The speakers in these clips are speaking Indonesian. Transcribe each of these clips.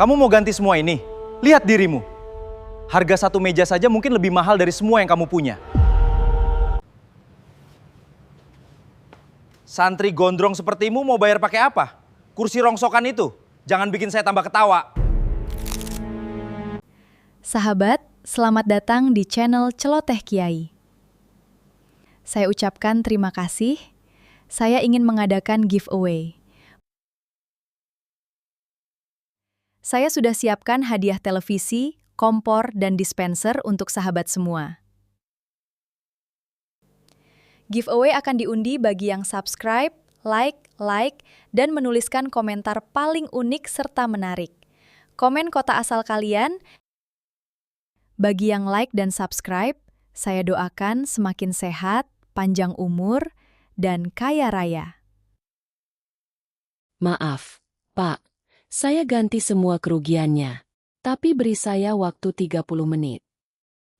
Kamu mau ganti semua ini? Lihat dirimu. Harga satu meja saja mungkin lebih mahal dari semua yang kamu punya. Santri gondrong sepertimu mau bayar pakai apa? Kursi rongsokan itu. Jangan bikin saya tambah ketawa. Sahabat, selamat datang di channel Celoteh Kiai. Saya ucapkan terima kasih. Saya ingin mengadakan giveaway. Saya sudah siapkan hadiah televisi, kompor, dan dispenser untuk sahabat semua. Giveaway akan diundi bagi yang subscribe, like, dan menuliskan komentar paling unik serta menarik. Komen kota asal kalian. Bagi yang like dan subscribe, saya doakan semakin sehat, panjang umur, dan kaya raya. Maaf, Pak. Saya ganti semua kerugiannya. Tapi beri saya waktu 30 menit.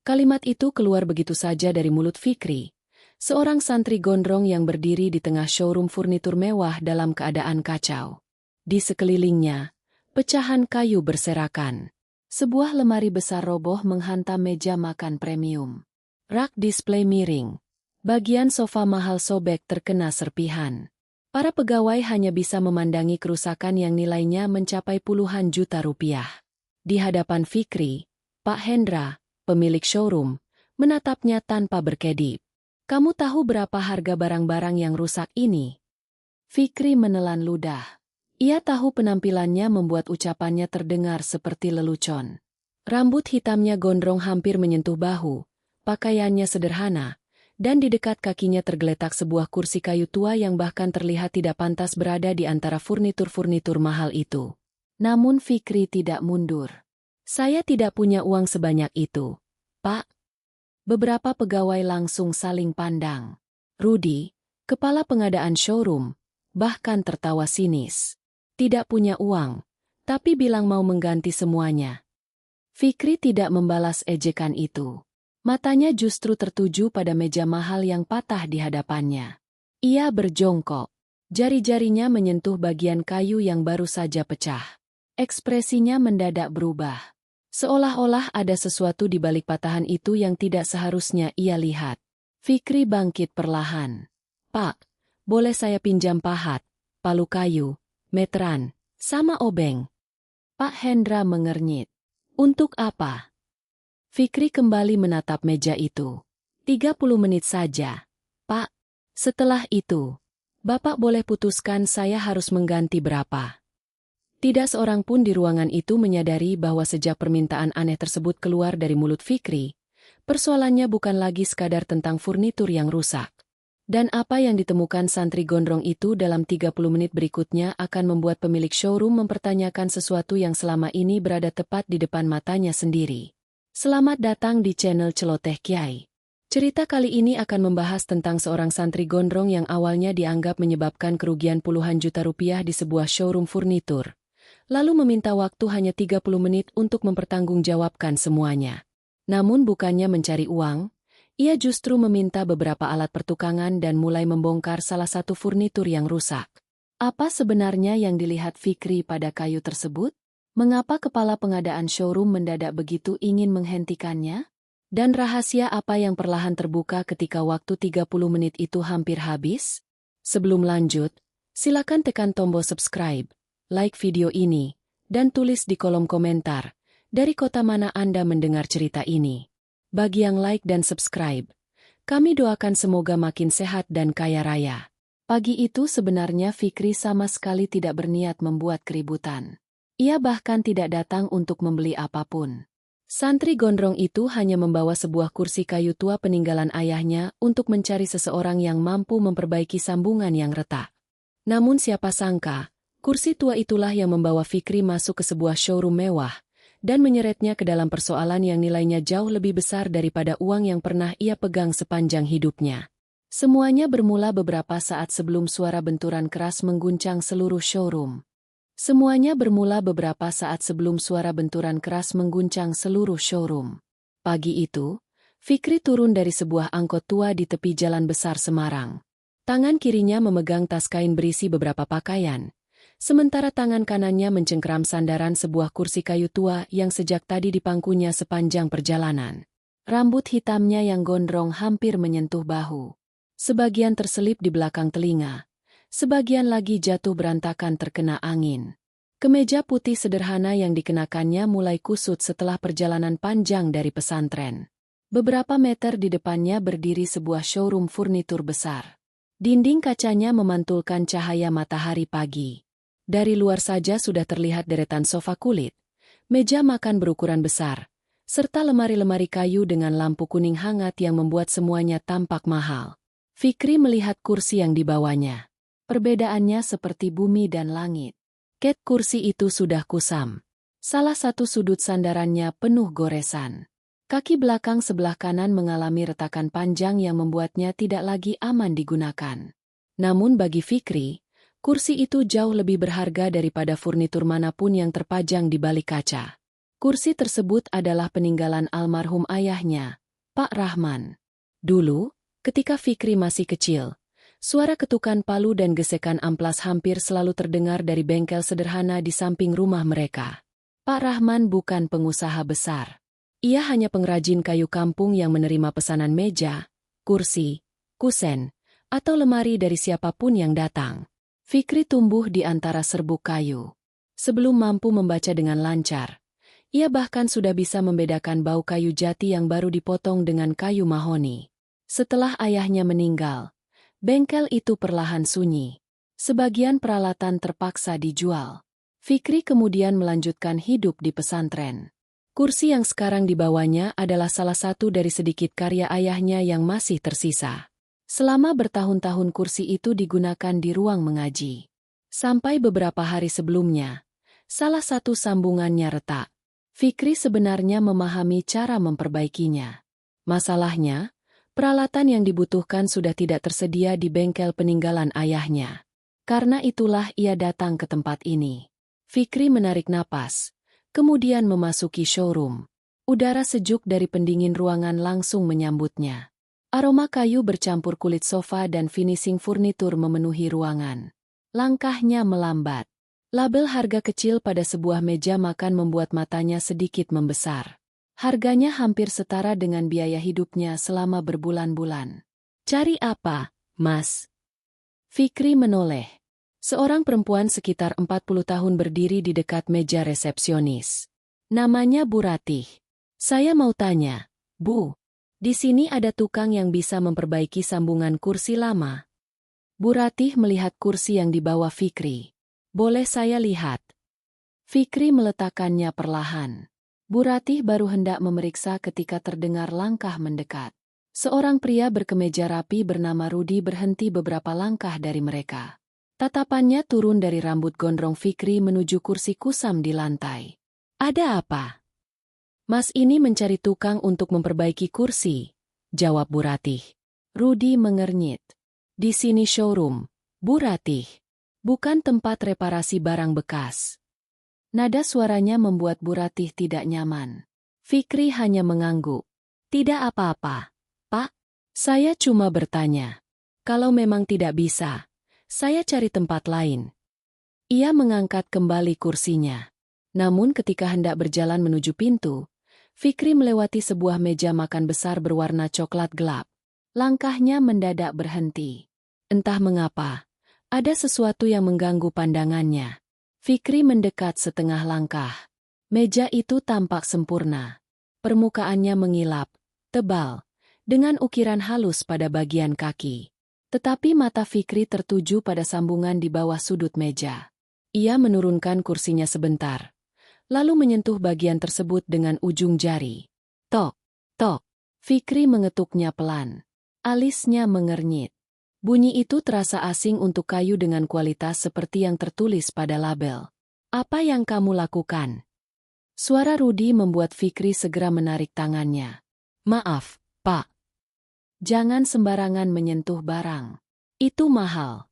Kalimat itu keluar begitu saja dari mulut Fikri, seorang santri gondrong yang berdiri di tengah showroom furnitur mewah dalam keadaan kacau. Di sekelilingnya, pecahan kayu berserakan. Sebuah lemari besar roboh menghantam meja makan premium. Rak display miring. Bagian sofa mahal sobek terkena serpihan. Para pegawai hanya bisa memandangi kerusakan yang nilainya mencapai puluhan juta rupiah. Di hadapan Fikri, Pak Hendra, pemilik showroom, menatapnya tanpa berkedip. Kamu tahu berapa harga barang-barang yang rusak ini? Fikri menelan ludah. Ia tahu penampilannya membuat ucapannya terdengar seperti lelucon. Rambut hitamnya gondrong hampir menyentuh bahu, pakaiannya sederhana, dan di dekat kakinya tergeletak sebuah kursi kayu tua yang bahkan terlihat tidak pantas berada di antara furnitur-furnitur mahal itu. Namun Fikri tidak mundur. Saya tidak punya uang sebanyak itu, Pak. Beberapa pegawai langsung saling pandang. Rudy, kepala pengadaan showroom, bahkan tertawa sinis. Tidak punya uang, tapi bilang mau mengganti semuanya. Fikri tidak membalas ejekan itu. Matanya justru tertuju pada meja mahal yang patah di hadapannya. Ia berjongkok. Jari-jarinya menyentuh bagian kayu yang baru saja pecah. Ekspresinya mendadak berubah. Seolah-olah ada sesuatu di balik patahan itu yang tidak seharusnya ia lihat. Fikri bangkit perlahan. Pak, boleh saya pinjam pahat, palu kayu, meteran, sama obeng? Pak Hendra mengernyit. Untuk apa? Fikri kembali menatap meja itu. 30 menit saja, Pak. Setelah itu, Bapak boleh putuskan saya harus mengganti berapa. Tidak seorang pun di ruangan itu menyadari bahwa sejak permintaan aneh tersebut keluar dari mulut Fikri, persoalannya bukan lagi sekadar tentang furnitur yang rusak. Dan apa yang ditemukan santri gondrong itu dalam 30 menit berikutnya akan membuat pemilik showroom mempertanyakan sesuatu yang selama ini berada tepat di depan matanya sendiri. Selamat datang di channel Celoteh Kiai. Cerita kali ini akan membahas tentang seorang santri gondrong yang awalnya dianggap menyebabkan kerugian puluhan juta rupiah di sebuah showroom furnitur. Lalu meminta waktu hanya 30 menit untuk mempertanggungjawabkan semuanya. Namun bukannya mencari uang, ia justru meminta beberapa alat pertukangan dan mulai membongkar salah satu furnitur yang rusak. Apa sebenarnya yang dilihat Fikri pada kayu tersebut? Mengapa kepala pengadaan showroom mendadak begitu ingin menghentikannya? Dan rahasia apa yang perlahan terbuka ketika waktu 30 menit itu hampir habis? Sebelum lanjut, silakan tekan tombol subscribe, like video ini, dan tulis di kolom komentar, dari kota mana Anda mendengar cerita ini. Bagi yang like dan subscribe, kami doakan semoga makin sehat dan kaya raya. Pagi itu sebenarnya Fikri sama sekali tidak berniat membuat keributan. Ia bahkan tidak datang untuk membeli apapun. Santri gondrong itu hanya membawa sebuah kursi kayu tua peninggalan ayahnya untuk mencari seseorang yang mampu memperbaiki sambungan yang retak. Namun siapa sangka, kursi tua itulah yang membawa Fikri masuk ke sebuah showroom mewah dan menyeretnya ke dalam persoalan yang nilainya jauh lebih besar daripada uang yang pernah ia pegang sepanjang hidupnya. Semuanya bermula beberapa saat sebelum suara benturan keras mengguncang seluruh showroom. Pagi itu, Fikri turun dari sebuah angkot tua di tepi jalan besar Semarang. Tangan kirinya memegang tas kain berisi beberapa pakaian, Sementara tangan kanannya mencengkeram sandaran sebuah kursi kayu tua yang sejak tadi dipangkunya sepanjang perjalanan. Rambut hitamnya yang gondrong hampir menyentuh bahu. Sebagian terselip di belakang telinga. Sebagian lagi jatuh berantakan terkena angin. Kemeja putih sederhana yang dikenakannya mulai kusut setelah perjalanan panjang dari pesantren. Beberapa meter di depannya berdiri sebuah showroom furnitur besar. Dinding kacanya memantulkan cahaya matahari pagi. Dari luar saja sudah terlihat deretan sofa kulit, meja makan berukuran besar, serta lemari-lemari kayu dengan lampu kuning hangat yang membuat semuanya tampak mahal. Fikri melihat kursi yang dibawanya. Perbedaannya seperti bumi dan langit. Ket kursi itu sudah kusam. Salah satu sudut sandarannya penuh goresan. Kaki belakang sebelah kanan mengalami retakan panjang yang membuatnya tidak lagi aman digunakan. Namun bagi Fikri, kursi itu jauh lebih berharga daripada furnitur manapun yang terpajang di balik kaca. Kursi tersebut adalah peninggalan almarhum ayahnya, Pak Rahman. Dulu, ketika Fikri masih kecil, suara ketukan palu dan gesekan amplas hampir selalu terdengar dari bengkel sederhana di samping rumah mereka. Pak Rahman bukan pengusaha besar. Ia hanya pengrajin kayu kampung yang menerima pesanan meja, kursi, kusen, atau lemari dari siapapun yang datang. Fikri tumbuh di antara serbuk kayu. Sebelum mampu membaca dengan lancar, ia bahkan sudah bisa membedakan bau kayu jati yang baru dipotong dengan kayu mahoni. Setelah ayahnya meninggal, bengkel itu perlahan sunyi. Sebagian peralatan terpaksa dijual. Fikri kemudian melanjutkan hidup di pesantren. Kursi yang sekarang dibawanya adalah salah satu dari sedikit karya ayahnya yang masih tersisa. Selama bertahun-tahun kursi itu digunakan di ruang mengaji. Sampai beberapa hari sebelumnya, salah satu sambungannya retak. Fikri sebenarnya memahami cara memperbaikinya. Masalahnya, peralatan yang dibutuhkan sudah tidak tersedia di bengkel peninggalan ayahnya. Karena itulah ia datang ke tempat ini. Fikri menarik napas, kemudian memasuki showroom. Udara sejuk dari pendingin ruangan langsung menyambutnya. Aroma kayu bercampur kulit sofa dan finishing furnitur memenuhi ruangan. Langkahnya melambat. Label harga kecil pada sebuah meja makan membuat matanya sedikit membesar. Harganya hampir setara dengan biaya hidupnya selama berbulan-bulan. Cari apa, Mas? Fikri menoleh. Seorang perempuan sekitar 40 tahun berdiri di dekat meja resepsionis. Namanya Bu Ratih. Saya mau tanya, Bu. Di sini ada tukang yang bisa memperbaiki sambungan kursi lama. Bu Ratih melihat kursi yang dibawa Fikri. Boleh saya lihat? Fikri meletakkannya perlahan. Bu Ratih baru hendak memeriksa ketika terdengar langkah mendekat. Seorang pria berkemeja rapi bernama Rudi berhenti beberapa langkah dari mereka. Tatapannya turun dari rambut gondrong Fikri menuju kursi kusam di lantai. Ada apa? Mas ini mencari tukang untuk memperbaiki kursi, jawab Bu Ratih. Rudi mengernyit. Di sini showroom, Bu Ratih. Bukan tempat reparasi barang bekas. Nada suaranya membuat Bu Ratih tidak nyaman. Fikri hanya mengangguk. Tidak apa-apa, Pak. Saya cuma bertanya. Kalau memang tidak bisa, saya cari tempat lain. Ia mengangkat kembali kursinya. Namun ketika hendak berjalan menuju pintu, Fikri melewati sebuah meja makan besar berwarna coklat gelap. Langkahnya mendadak berhenti. Entah mengapa, ada sesuatu yang mengganggu pandangannya. Fikri mendekat setengah langkah. Meja itu tampak sempurna. Permukaannya mengilap, tebal, dengan ukiran halus pada bagian kaki. Tetapi mata Fikri tertuju pada sambungan di bawah sudut meja. Ia menurunkan kursinya sebentar, lalu menyentuh bagian tersebut dengan ujung jari. Tok, tok. Fikri mengetuknya pelan. Alisnya mengernyit. Bunyi itu terasa asing untuk kayu dengan kualitas seperti yang tertulis pada label. Apa yang kamu lakukan? Suara Rudi membuat Fikri segera menarik tangannya. Maaf, Pak. Jangan sembarangan menyentuh barang. Itu mahal.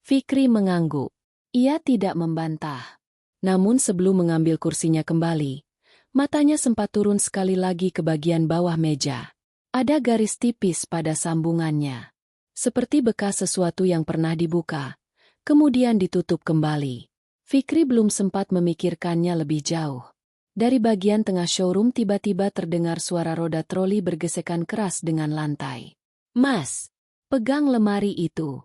Fikri mengangguk. Ia tidak membantah. Namun sebelum mengambil kursinya kembali, matanya sempat turun sekali lagi ke bagian bawah meja. Ada garis tipis pada sambungannya. Seperti bekas sesuatu yang pernah dibuka, kemudian ditutup kembali. Fikri belum sempat memikirkannya lebih jauh. Dari bagian tengah showroom tiba-tiba terdengar suara roda troli bergesekan keras dengan lantai. "Mas, pegang lemari itu!"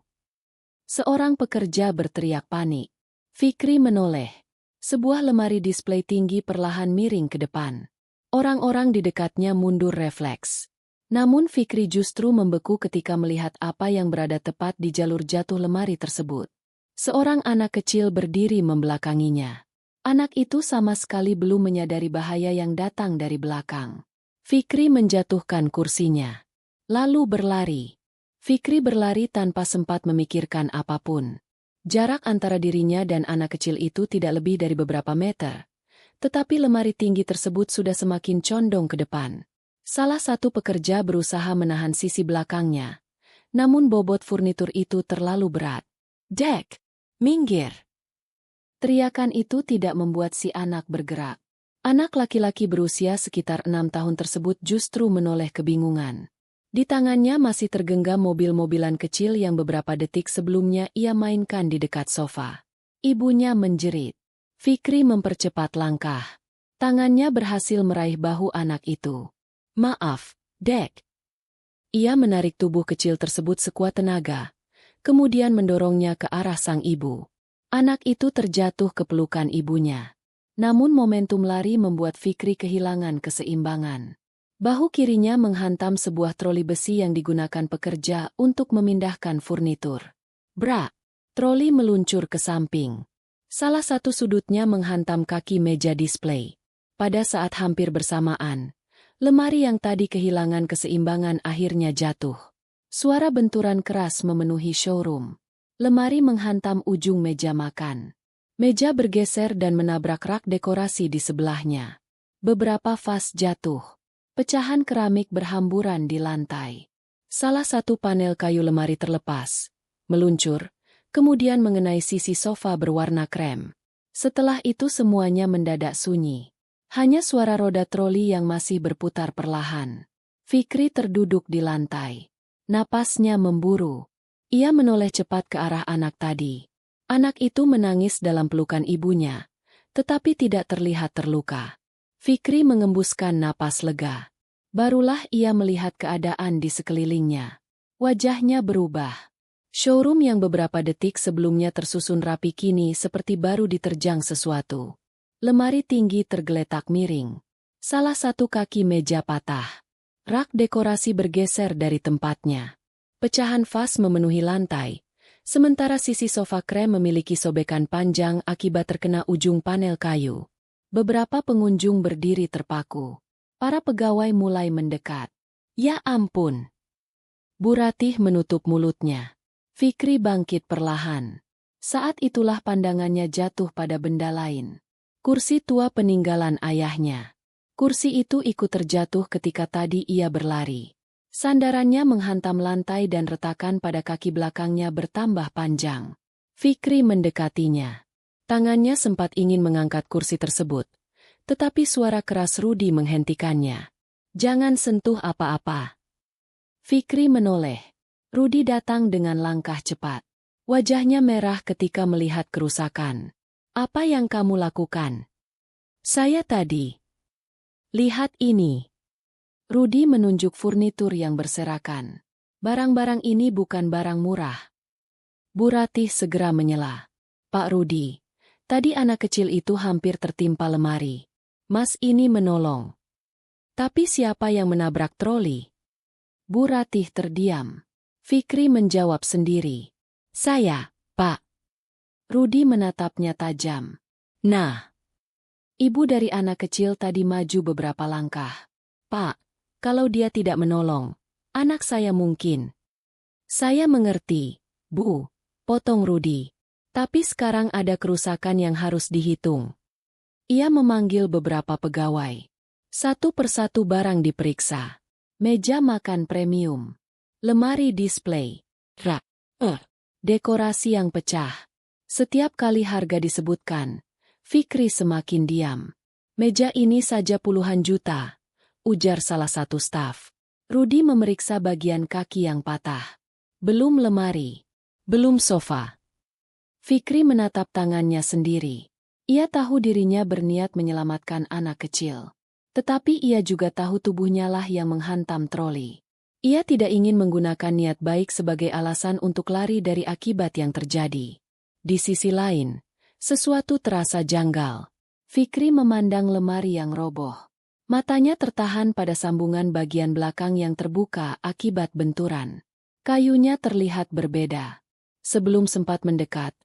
Seorang pekerja berteriak panik. Fikri menoleh. Sebuah lemari display tinggi perlahan miring ke depan. Orang-orang di dekatnya mundur refleks. Namun Fikri justru membeku ketika melihat apa yang berada tepat di jalur jatuh lemari tersebut. Seorang anak kecil berdiri membelakanginya. Anak itu sama sekali belum menyadari bahaya yang datang dari belakang. Fikri menjatuhkan kursinya. Lalu berlari. Fikri berlari tanpa sempat memikirkan apapun. Jarak antara dirinya dan anak kecil itu tidak lebih dari beberapa meter. Tetapi lemari tinggi tersebut sudah semakin condong ke depan. Salah satu pekerja berusaha menahan sisi belakangnya. Namun bobot furnitur itu terlalu berat. "Jack, minggir!" Teriakan itu tidak membuat si anak bergerak. Anak laki-laki berusia sekitar 6 tahun tersebut justru menoleh kebingungan. Di tangannya masih tergenggam mobil-mobilan kecil yang beberapa detik sebelumnya ia mainkan di dekat sofa. Ibunya menjerit. Fikri mempercepat langkah. Tangannya berhasil meraih bahu anak itu. "Maaf, Dek." Ia menarik tubuh kecil tersebut sekuat tenaga, kemudian mendorongnya ke arah sang ibu. Anak itu terjatuh ke pelukan ibunya. Namun momentum lari membuat Fikri kehilangan keseimbangan. Bahu kirinya menghantam sebuah troli besi yang digunakan pekerja untuk memindahkan furnitur. Brak! Troli meluncur ke samping. Salah satu sudutnya menghantam kaki meja display. Pada saat hampir bersamaan, lemari yang tadi kehilangan keseimbangan akhirnya jatuh. Suara benturan keras memenuhi showroom. Lemari menghantam ujung meja makan. Meja bergeser dan menabrak rak dekorasi di sebelahnya. Beberapa vas jatuh. Pecahan keramik berhamburan di lantai. Salah satu panel kayu lemari terlepas, meluncur, kemudian mengenai sisi sofa berwarna krem. Setelah itu semuanya mendadak sunyi. Hanya suara roda troli yang masih berputar perlahan. Fikri terduduk di lantai. Napasnya memburu. Ia menoleh cepat ke arah anak tadi. Anak itu menangis dalam pelukan ibunya, tetapi tidak terlihat terluka. Fikri mengembuskan napas lega. Barulah ia melihat keadaan di sekelilingnya. Wajahnya berubah. Showroom yang beberapa detik sebelumnya tersusun rapi kini seperti baru diterjang sesuatu. Lemari tinggi tergeletak miring. Salah satu kaki meja patah. Rak dekorasi bergeser dari tempatnya. Pecahan vas memenuhi lantai, sementara sisi sofa krem memiliki sobekan panjang akibat terkena ujung panel kayu. Beberapa pengunjung berdiri terpaku. Para pegawai mulai mendekat. "Ya ampun!" Bu Ratih menutup mulutnya. Fikri bangkit perlahan. Saat itulah pandangannya jatuh pada benda lain. Kursi tua peninggalan ayahnya. Kursi itu ikut terjatuh ketika tadi ia berlari. Sandarannya menghantam lantai dan retakan pada kaki belakangnya bertambah panjang. Fikri mendekatinya. Tangannya sempat ingin mengangkat kursi tersebut, tetapi suara keras Rudi menghentikannya. "Jangan sentuh apa-apa." Fikri menoleh. Rudi datang dengan langkah cepat. Wajahnya merah ketika melihat kerusakan. "Apa yang kamu lakukan?" "Saya tadi." "Lihat ini." Rudi menunjuk furnitur yang berserakan. "Barang-barang ini bukan barang murah." Bu Ratih segera menyela. "Pak Rudi, tadi anak kecil itu hampir tertimpa lemari. Mas ini menolong." "Tapi siapa yang menabrak troli?" Bu Ratih terdiam. Fikri menjawab sendiri. "Saya, Pak." Rudi menatapnya tajam. "Nah." Ibu dari anak kecil tadi maju beberapa langkah. "Pak, kalau dia tidak menolong, anak saya mungkin." "Saya mengerti, Bu," potong Rudi. "Tapi sekarang ada kerusakan yang harus dihitung." Ia memanggil beberapa pegawai. Satu persatu barang diperiksa. Meja makan premium. Lemari display. Rak. Dekorasi yang pecah. Setiap kali harga disebutkan, Fikri semakin diam. "Meja ini saja puluhan juta," ujar salah satu staf. Rudi memeriksa bagian kaki yang patah. "Belum lemari. Belum sofa." Fikri menatap tangannya sendiri. Ia tahu dirinya berniat menyelamatkan anak kecil. Tetapi ia juga tahu tubuhnya lah yang menghantam troli. Ia tidak ingin menggunakan niat baik sebagai alasan untuk lari dari akibat yang terjadi. Di sisi lain, sesuatu terasa janggal. Fikri memandang lemari yang roboh. Matanya tertahan pada sambungan bagian belakang yang terbuka akibat benturan. Kayunya terlihat berbeda. Sebelum sempat mendekat,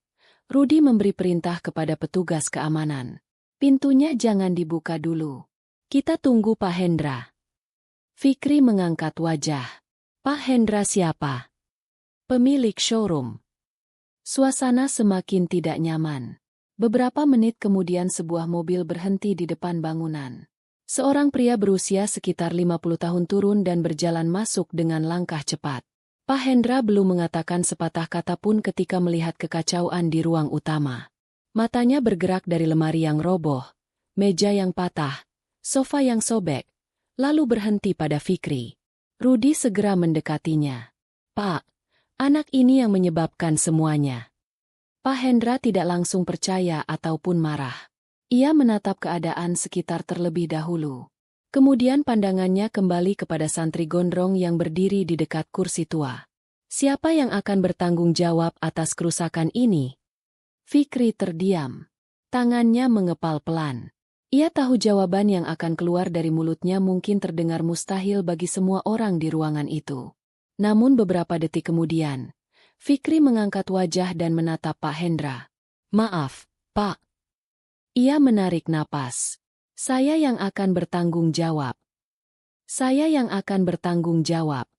Rudi memberi perintah kepada petugas keamanan. Pintunya jangan dibuka dulu. Kita tunggu Pak Hendra. Fikri mengangkat wajah. Pak Hendra siapa? Pemilik showroom. Suasana semakin tidak nyaman. Beberapa menit kemudian sebuah mobil berhenti di depan bangunan. Seorang pria berusia sekitar 50 tahun turun dan berjalan masuk dengan langkah cepat. Pak Hendra belum mengatakan sepatah kata pun ketika melihat kekacauan di ruang utama. Matanya bergerak dari lemari yang roboh, meja yang patah, sofa yang sobek, lalu berhenti pada Fikri. Rudi segera mendekatinya. Pak, anak ini yang menyebabkan semuanya. Pak Hendra tidak langsung percaya ataupun marah. Ia menatap keadaan sekitar terlebih dahulu. Kemudian pandangannya kembali kepada santri gondrong yang berdiri di dekat kursi tua. Siapa yang akan bertanggung jawab atas kerusakan ini? Fikri terdiam. Tangannya mengepal pelan. Ia tahu jawaban yang akan keluar dari mulutnya mungkin terdengar mustahil bagi semua orang di ruangan itu. Namun beberapa detik kemudian, Fikri mengangkat wajah dan menatap Pak Hendra. Maaf, Pak. Ia menarik napas. Saya yang akan bertanggung jawab. Saya yang akan bertanggung jawab.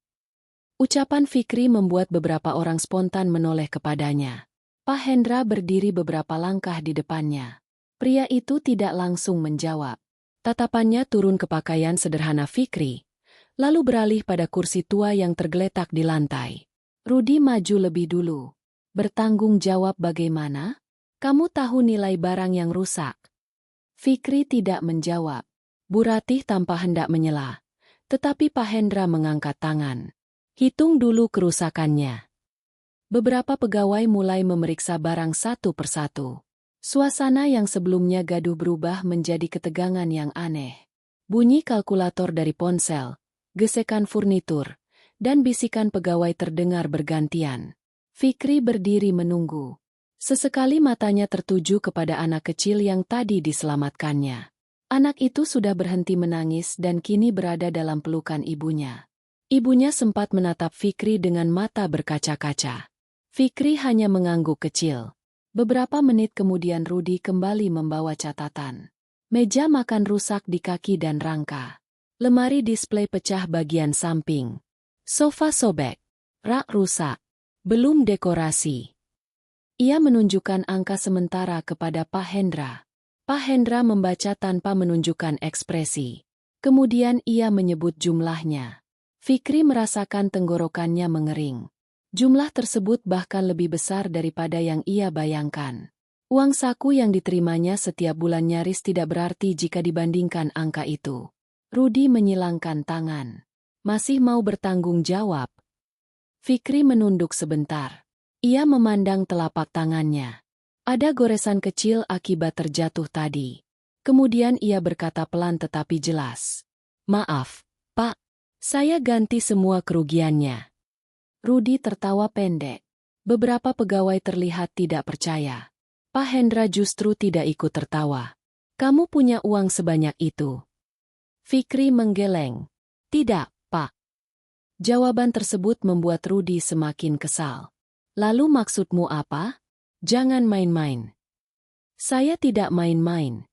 Ucapan Fikri membuat beberapa orang spontan menoleh kepadanya. Pak Hendra berdiri beberapa langkah di depannya. Pria itu tidak langsung menjawab. Tatapannya turun ke pakaian sederhana Fikri, lalu beralih pada kursi tua yang tergeletak di lantai. Rudi maju lebih dulu. Bertanggung jawab bagaimana? Kamu tahu nilai barang yang rusak. Fikri tidak menjawab. Bu Ratih tanpa hendak menyela. Tetapi Pak Hendra mengangkat tangan. Hitung dulu kerusakannya. Beberapa pegawai mulai memeriksa barang satu persatu. Suasana yang sebelumnya gaduh berubah menjadi ketegangan yang aneh. Bunyi kalkulator dari ponsel, gesekan furnitur, dan bisikan pegawai terdengar bergantian. Fikri berdiri menunggu. Sesekali matanya tertuju kepada anak kecil yang tadi diselamatkannya. Anak itu sudah berhenti menangis dan kini berada dalam pelukan ibunya. Ibunya sempat menatap Fikri dengan mata berkaca-kaca. Fikri hanya mengangguk kecil. Beberapa menit kemudian Rudi kembali membawa catatan. Meja makan rusak di kaki dan rangka. Lemari display pecah bagian samping. Sofa sobek. Rak rusak. Belum dekorasi. Ia menunjukkan angka sementara kepada Pak Hendra. Pak Hendra membaca tanpa menunjukkan ekspresi. Kemudian ia menyebut jumlahnya. Fikri merasakan tenggorokannya mengering. Jumlah tersebut bahkan lebih besar daripada yang ia bayangkan. Uang saku yang diterimanya setiap bulan nyaris tidak berarti jika dibandingkan angka itu. Rudi menyilangkan tangan. Masih mau bertanggung jawab? Fikri menunduk sebentar. Ia memandang telapak tangannya. Ada goresan kecil akibat terjatuh tadi. Kemudian ia berkata pelan tetapi jelas. Maaf, Pak. Saya ganti semua kerugiannya. Rudi tertawa pendek. Beberapa pegawai terlihat tidak percaya. Pak Hendra justru tidak ikut tertawa. Kamu punya uang sebanyak itu? Fikri menggeleng. Tidak, Pak. Jawaban tersebut membuat Rudi semakin kesal. Lalu maksudmu apa? Jangan main-main. Saya tidak main-main.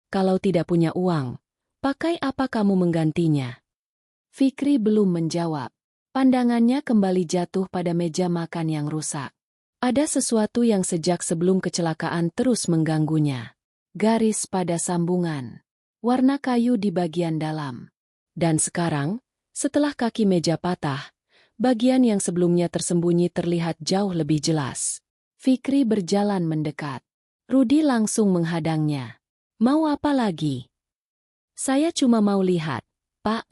Kalau tidak punya uang, pakai apa kamu menggantinya? Fikri belum menjawab. Pandangannya kembali jatuh pada meja makan yang rusak. Ada sesuatu yang sejak sebelum kecelakaan terus mengganggunya. Garis pada sambungan. Warna kayu di bagian dalam. Dan sekarang, setelah kaki meja patah, bagian yang sebelumnya tersembunyi terlihat jauh lebih jelas. Fikri berjalan mendekat. Rudi langsung menghadangnya. Mau apa lagi? Saya cuma mau lihat, Pak.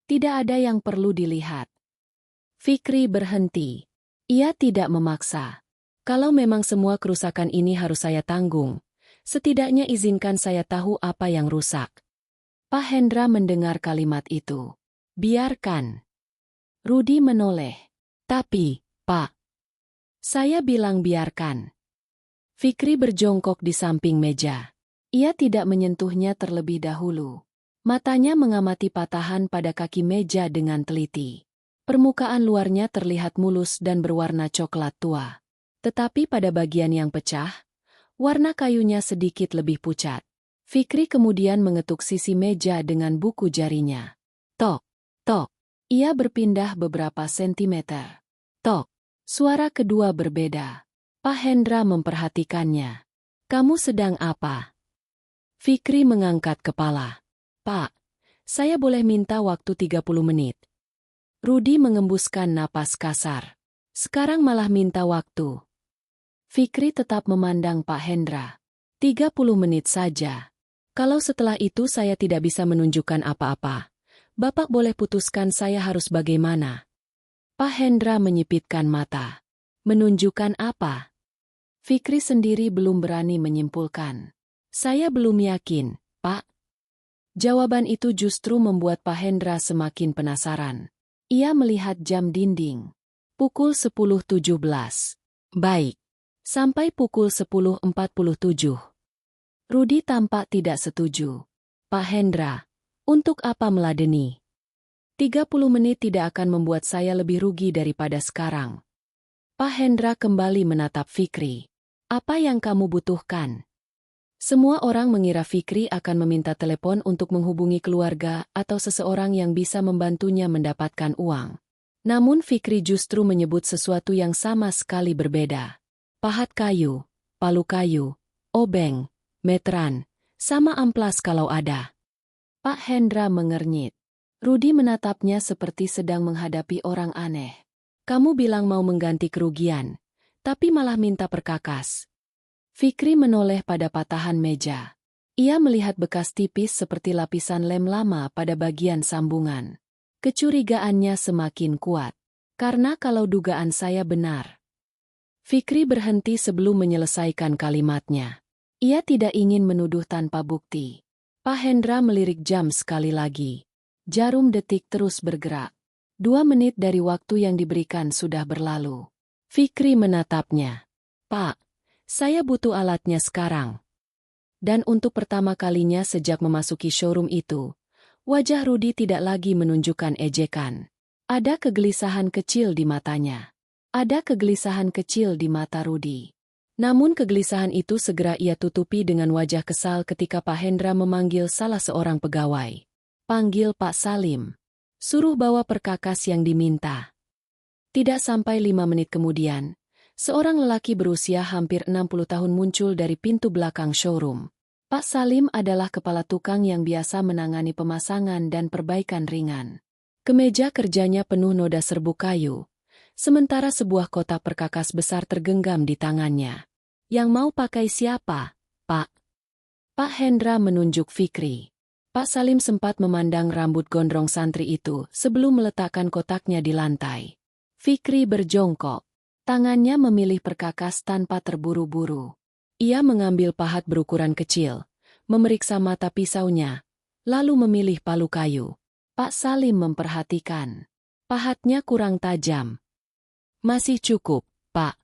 Tidak ada yang perlu dilihat. Fikri berhenti. Ia tidak memaksa. Kalau memang semua kerusakan ini harus saya tanggung, setidaknya izinkan saya tahu apa yang rusak. Pak Hendra mendengar kalimat itu. Biarkan. Rudi menoleh. Tapi, Pak, saya bilang biarkan. Fikri berjongkok di samping meja. Ia tidak menyentuhnya terlebih dahulu. Matanya mengamati patahan pada kaki meja dengan teliti. Permukaan luarnya terlihat mulus dan berwarna coklat tua. Tetapi pada bagian yang pecah, warna kayunya sedikit lebih pucat. Fikri kemudian mengetuk sisi meja dengan buku jarinya. Tok, tok. Ia berpindah beberapa sentimeter. Tok. Suara kedua berbeda. Pak Hendra memperhatikannya. Kamu sedang apa? Fikri mengangkat kepala. Pak, saya boleh minta waktu 30 menit. Rudi mengembuskan napas kasar. Sekarang malah minta waktu. Fikri tetap memandang Pak Hendra. 30 menit saja. Kalau setelah itu saya tidak bisa menunjukkan apa-apa, Bapak boleh putuskan saya harus bagaimana. Pak Hendra menyipitkan mata. Menunjukkan apa? Fikri sendiri belum berani menyimpulkan. Saya belum yakin, Pak. Jawaban itu justru membuat Pak Hendra semakin penasaran. Ia melihat jam dinding. Pukul 10.17. Baik. Sampai pukul 10.47. Rudi tampak tidak setuju. Pak Hendra, untuk apa meladeni? 30 menit tidak akan membuat saya lebih rugi daripada sekarang. Pak Hendra kembali menatap Fikri. Apa yang kamu butuhkan? Semua orang mengira Fikri akan meminta telepon untuk menghubungi keluarga atau seseorang yang bisa membantunya mendapatkan uang. Namun Fikri justru menyebut sesuatu yang sama sekali berbeda. Pahat kayu, palu kayu, obeng, meteran, sama amplas kalau ada. Pak Hendra mengernyit. Rudi menatapnya seperti sedang menghadapi orang aneh. Kamu bilang mau mengganti kerugian, tapi malah minta perkakas. Fikri menoleh pada patahan meja. Ia melihat bekas tipis seperti lapisan lem lama pada bagian sambungan. Kecurigaannya semakin kuat. Karena kalau dugaan saya benar. Fikri berhenti sebelum menyelesaikan kalimatnya. Ia tidak ingin menuduh tanpa bukti. Pak Hendra melirik jam sekali lagi. Jarum detik terus bergerak. 2 menit dari waktu yang diberikan sudah berlalu. Fikri menatapnya. Pak, saya butuh alatnya sekarang. Dan untuk pertama kalinya sejak memasuki showroom itu, wajah Rudi tidak lagi menunjukkan ejekan. Ada kegelisahan kecil di matanya. Ada kegelisahan kecil di mata Rudi. Namun kegelisahan itu segera ia tutupi dengan wajah kesal ketika Pak Hendra memanggil salah seorang pegawai. Panggil Pak Salim. Suruh bawa perkakas yang diminta. Tidak sampai 5 menit kemudian, seorang lelaki berusia hampir 60 tahun muncul dari pintu belakang showroom. Pak Salim adalah kepala tukang yang biasa menangani pemasangan dan perbaikan ringan. Kemeja kerjanya penuh noda serbuk kayu, sementara sebuah kotak perkakas besar tergenggam di tangannya. Yang mau pakai siapa, Pak? Pak Hendra menunjuk Fikri. Pak Salim sempat memandang rambut gondrong santri itu sebelum meletakkan kotaknya di lantai. Fikri berjongkok. Tangannya memilih perkakas tanpa terburu-buru. Ia mengambil pahat berukuran kecil, memeriksa mata pisaunya, lalu memilih palu kayu. Pak Salim memperhatikan. Pahatnya kurang tajam. Masih cukup, Pak.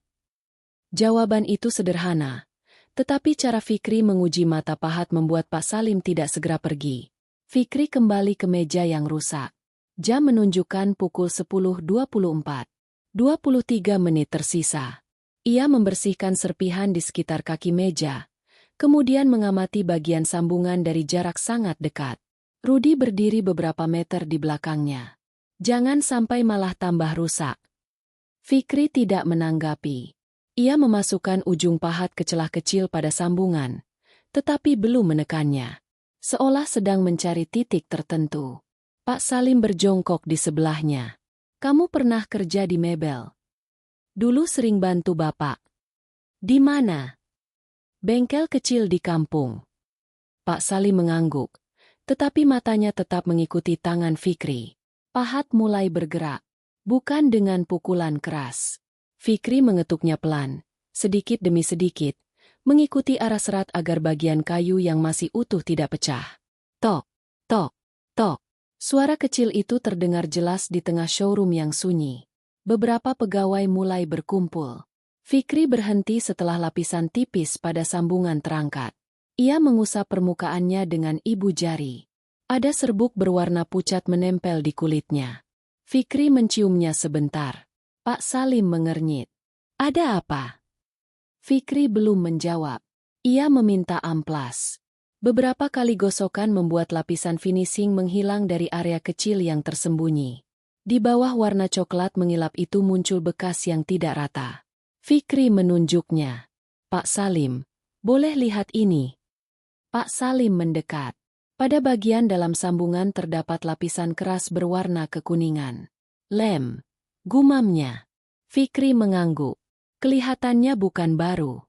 Jawaban itu sederhana, tetapi cara Fikri menguji mata pahat membuat Pak Salim tidak segera pergi. Fikri kembali ke meja yang rusak. Jam menunjukkan pukul 10.24. 23 menit tersisa. Ia membersihkan serpihan di sekitar kaki meja, kemudian mengamati bagian sambungan dari jarak sangat dekat. Rudi berdiri beberapa meter di belakangnya. Jangan sampai malah tambah rusak. Fikri tidak menanggapi. Ia memasukkan ujung pahat ke celah kecil pada sambungan, tetapi belum menekannya. Seolah sedang mencari titik tertentu. Pak Salim berjongkok di sebelahnya. Kamu pernah kerja di mebel? Dulu sering bantu Bapak. Di mana? Bengkel kecil di kampung. Pak Salim mengangguk, tetapi matanya tetap mengikuti tangan Fikri. Pahat mulai bergerak, bukan dengan pukulan keras. Fikri mengetuknya pelan, sedikit demi sedikit, mengikuti arah serat agar bagian kayu yang masih utuh tidak pecah. Tok, tok, tok. Suara kecil itu terdengar jelas di tengah showroom yang sunyi. Beberapa pegawai mulai berkumpul. Fikri berhenti setelah lapisan tipis pada sambungan terangkat. Ia mengusap permukaannya dengan ibu jari. Ada serbuk berwarna pucat menempel di kulitnya. Fikri menciumnya sebentar. Pak Salim mengernyit. Ada apa? Fikri belum menjawab. Ia meminta amplas. Beberapa kali gosokan membuat lapisan finishing menghilang dari area kecil yang tersembunyi. Di bawah warna coklat mengilap itu muncul bekas yang tidak rata. Fikri menunjuknya. Pak Salim, boleh lihat ini? Pak Salim mendekat. Pada bagian dalam sambungan terdapat lapisan keras berwarna kekuningan. Lem, gumamnya. Fikri mengangguk. Kelihatannya bukan baru.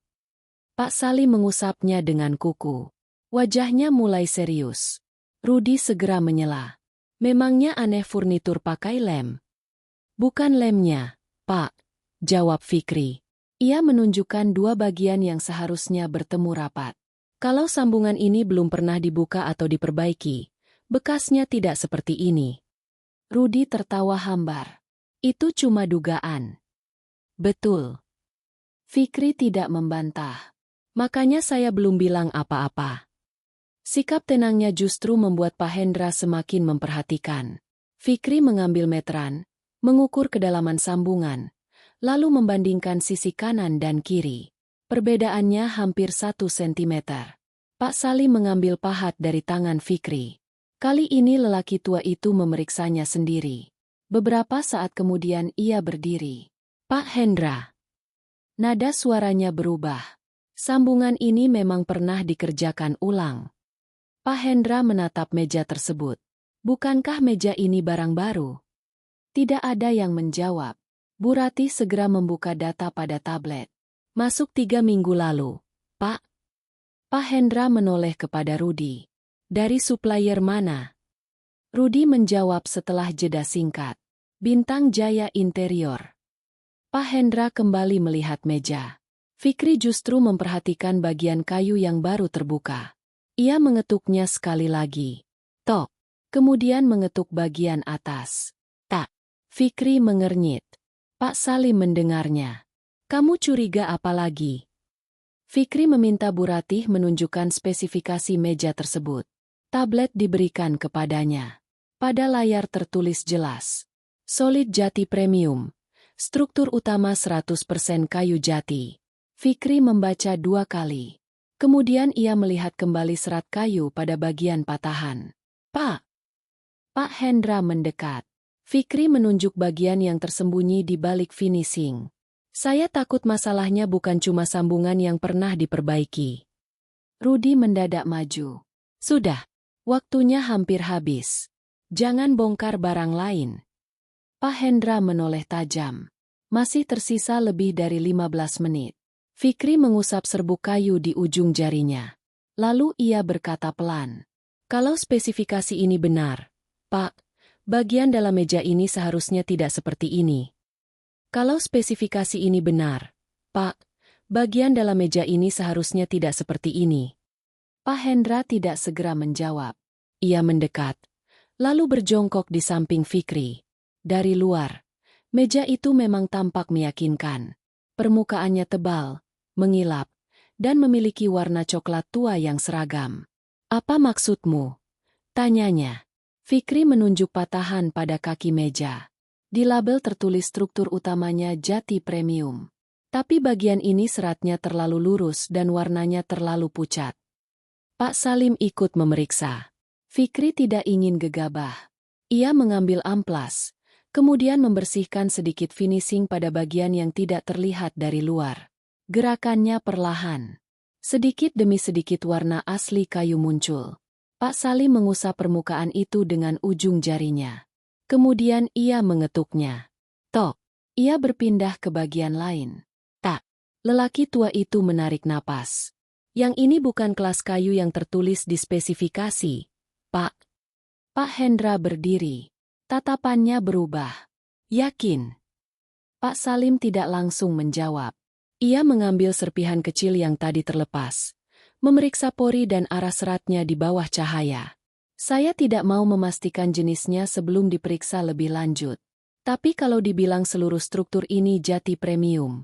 Pak Salim mengusapnya dengan kuku. Wajahnya mulai serius. Rudi segera menyela. Memangnya aneh furnitur pakai lem? Bukan lemnya, Pak, jawab Fikri. Ia menunjukkan dua bagian yang seharusnya bertemu rapat. Kalau sambungan ini belum pernah dibuka atau diperbaiki, bekasnya tidak seperti ini. Rudi tertawa hambar. Itu cuma dugaan. Betul. Fikri tidak membantah. Makanya saya belum bilang apa-apa. Sikap tenangnya justru membuat Pak Hendra semakin memperhatikan. Fikri mengambil meteran, mengukur kedalaman sambungan, lalu membandingkan sisi kanan dan kiri. Perbedaannya hampir 1 sentimeter. Pak Salim mengambil pahat dari tangan Fikri. Kali ini lelaki tua itu memeriksanya sendiri. Beberapa saat kemudian ia berdiri. Pak Hendra. Nada suaranya berubah. Sambungan ini memang pernah dikerjakan ulang. Pak Hendra menatap meja tersebut. Bukankah meja ini barang baru? Tidak ada yang menjawab. Bu Rati segera membuka data pada tablet. Masuk 3 minggu lalu, Pak. Pak Hendra menoleh kepada Rudi. Dari supplier mana? Rudi menjawab setelah jeda singkat. Bintang Jaya Interior. Pak Hendra kembali melihat meja. Fikri justru memperhatikan bagian kayu yang baru terbuka. Ia mengetuknya sekali lagi. Tok. Kemudian mengetuk bagian atas. Tak. Fikri mengernyit. Pak Salim mendengarnya. Kamu curiga apa lagi? Fikri meminta Bu Ratih menunjukkan spesifikasi meja tersebut. Tablet diberikan kepadanya. Pada layar tertulis jelas. Solid jati premium. Struktur utama 100% kayu jati. Fikri membaca 2 kali. Kemudian ia melihat kembali serat kayu pada bagian patahan. Pak. Pak Hendra mendekat. Fikri menunjuk bagian yang tersembunyi di balik finishing. Saya takut masalahnya bukan cuma sambungan yang pernah diperbaiki. Rudi mendadak maju. Sudah, waktunya hampir habis. Jangan bongkar barang lain. Pak Hendra menoleh tajam. Masih tersisa lebih dari 15 menit. Fikri mengusap serbuk kayu di ujung jarinya. Lalu ia berkata pelan. Kalau spesifikasi ini benar, Pak, bagian dalam meja ini seharusnya tidak seperti ini. Kalau spesifikasi ini benar, Pak, bagian dalam meja ini seharusnya tidak seperti ini. Pak Hendra tidak segera menjawab. Ia mendekat, lalu berjongkok di samping Fikri. Dari luar, meja itu memang tampak meyakinkan. Permukaannya tebal, mengilap, dan memiliki warna coklat tua yang seragam. Apa maksudmu? Tanyanya. Fikri menunjuk patahan pada kaki meja. Di label tertulis struktur utamanya jati premium. Tapi bagian ini seratnya terlalu lurus dan warnanya terlalu pucat. Pak Salim ikut memeriksa. Fikri tidak ingin gegabah. Ia mengambil amplas, kemudian membersihkan sedikit finishing pada bagian yang tidak terlihat dari luar. Gerakannya perlahan. Sedikit demi sedikit warna asli kayu muncul. Pak Salim mengusap permukaan itu dengan ujung jarinya. Kemudian ia mengetuknya. Tok. Ia berpindah ke bagian lain. Tak. Lelaki tua itu menarik napas. Yang ini bukan kelas kayu yang tertulis di spesifikasi, Pak. Pak Hendra berdiri. Tatapannya berubah. Yakin? Pak Salim tidak langsung menjawab. Ia mengambil serpihan kecil yang tadi terlepas, memeriksa pori dan arah seratnya di bawah cahaya. Saya tidak mau memastikan jenisnya sebelum diperiksa lebih lanjut. Tapi kalau dibilang seluruh struktur ini jati premium,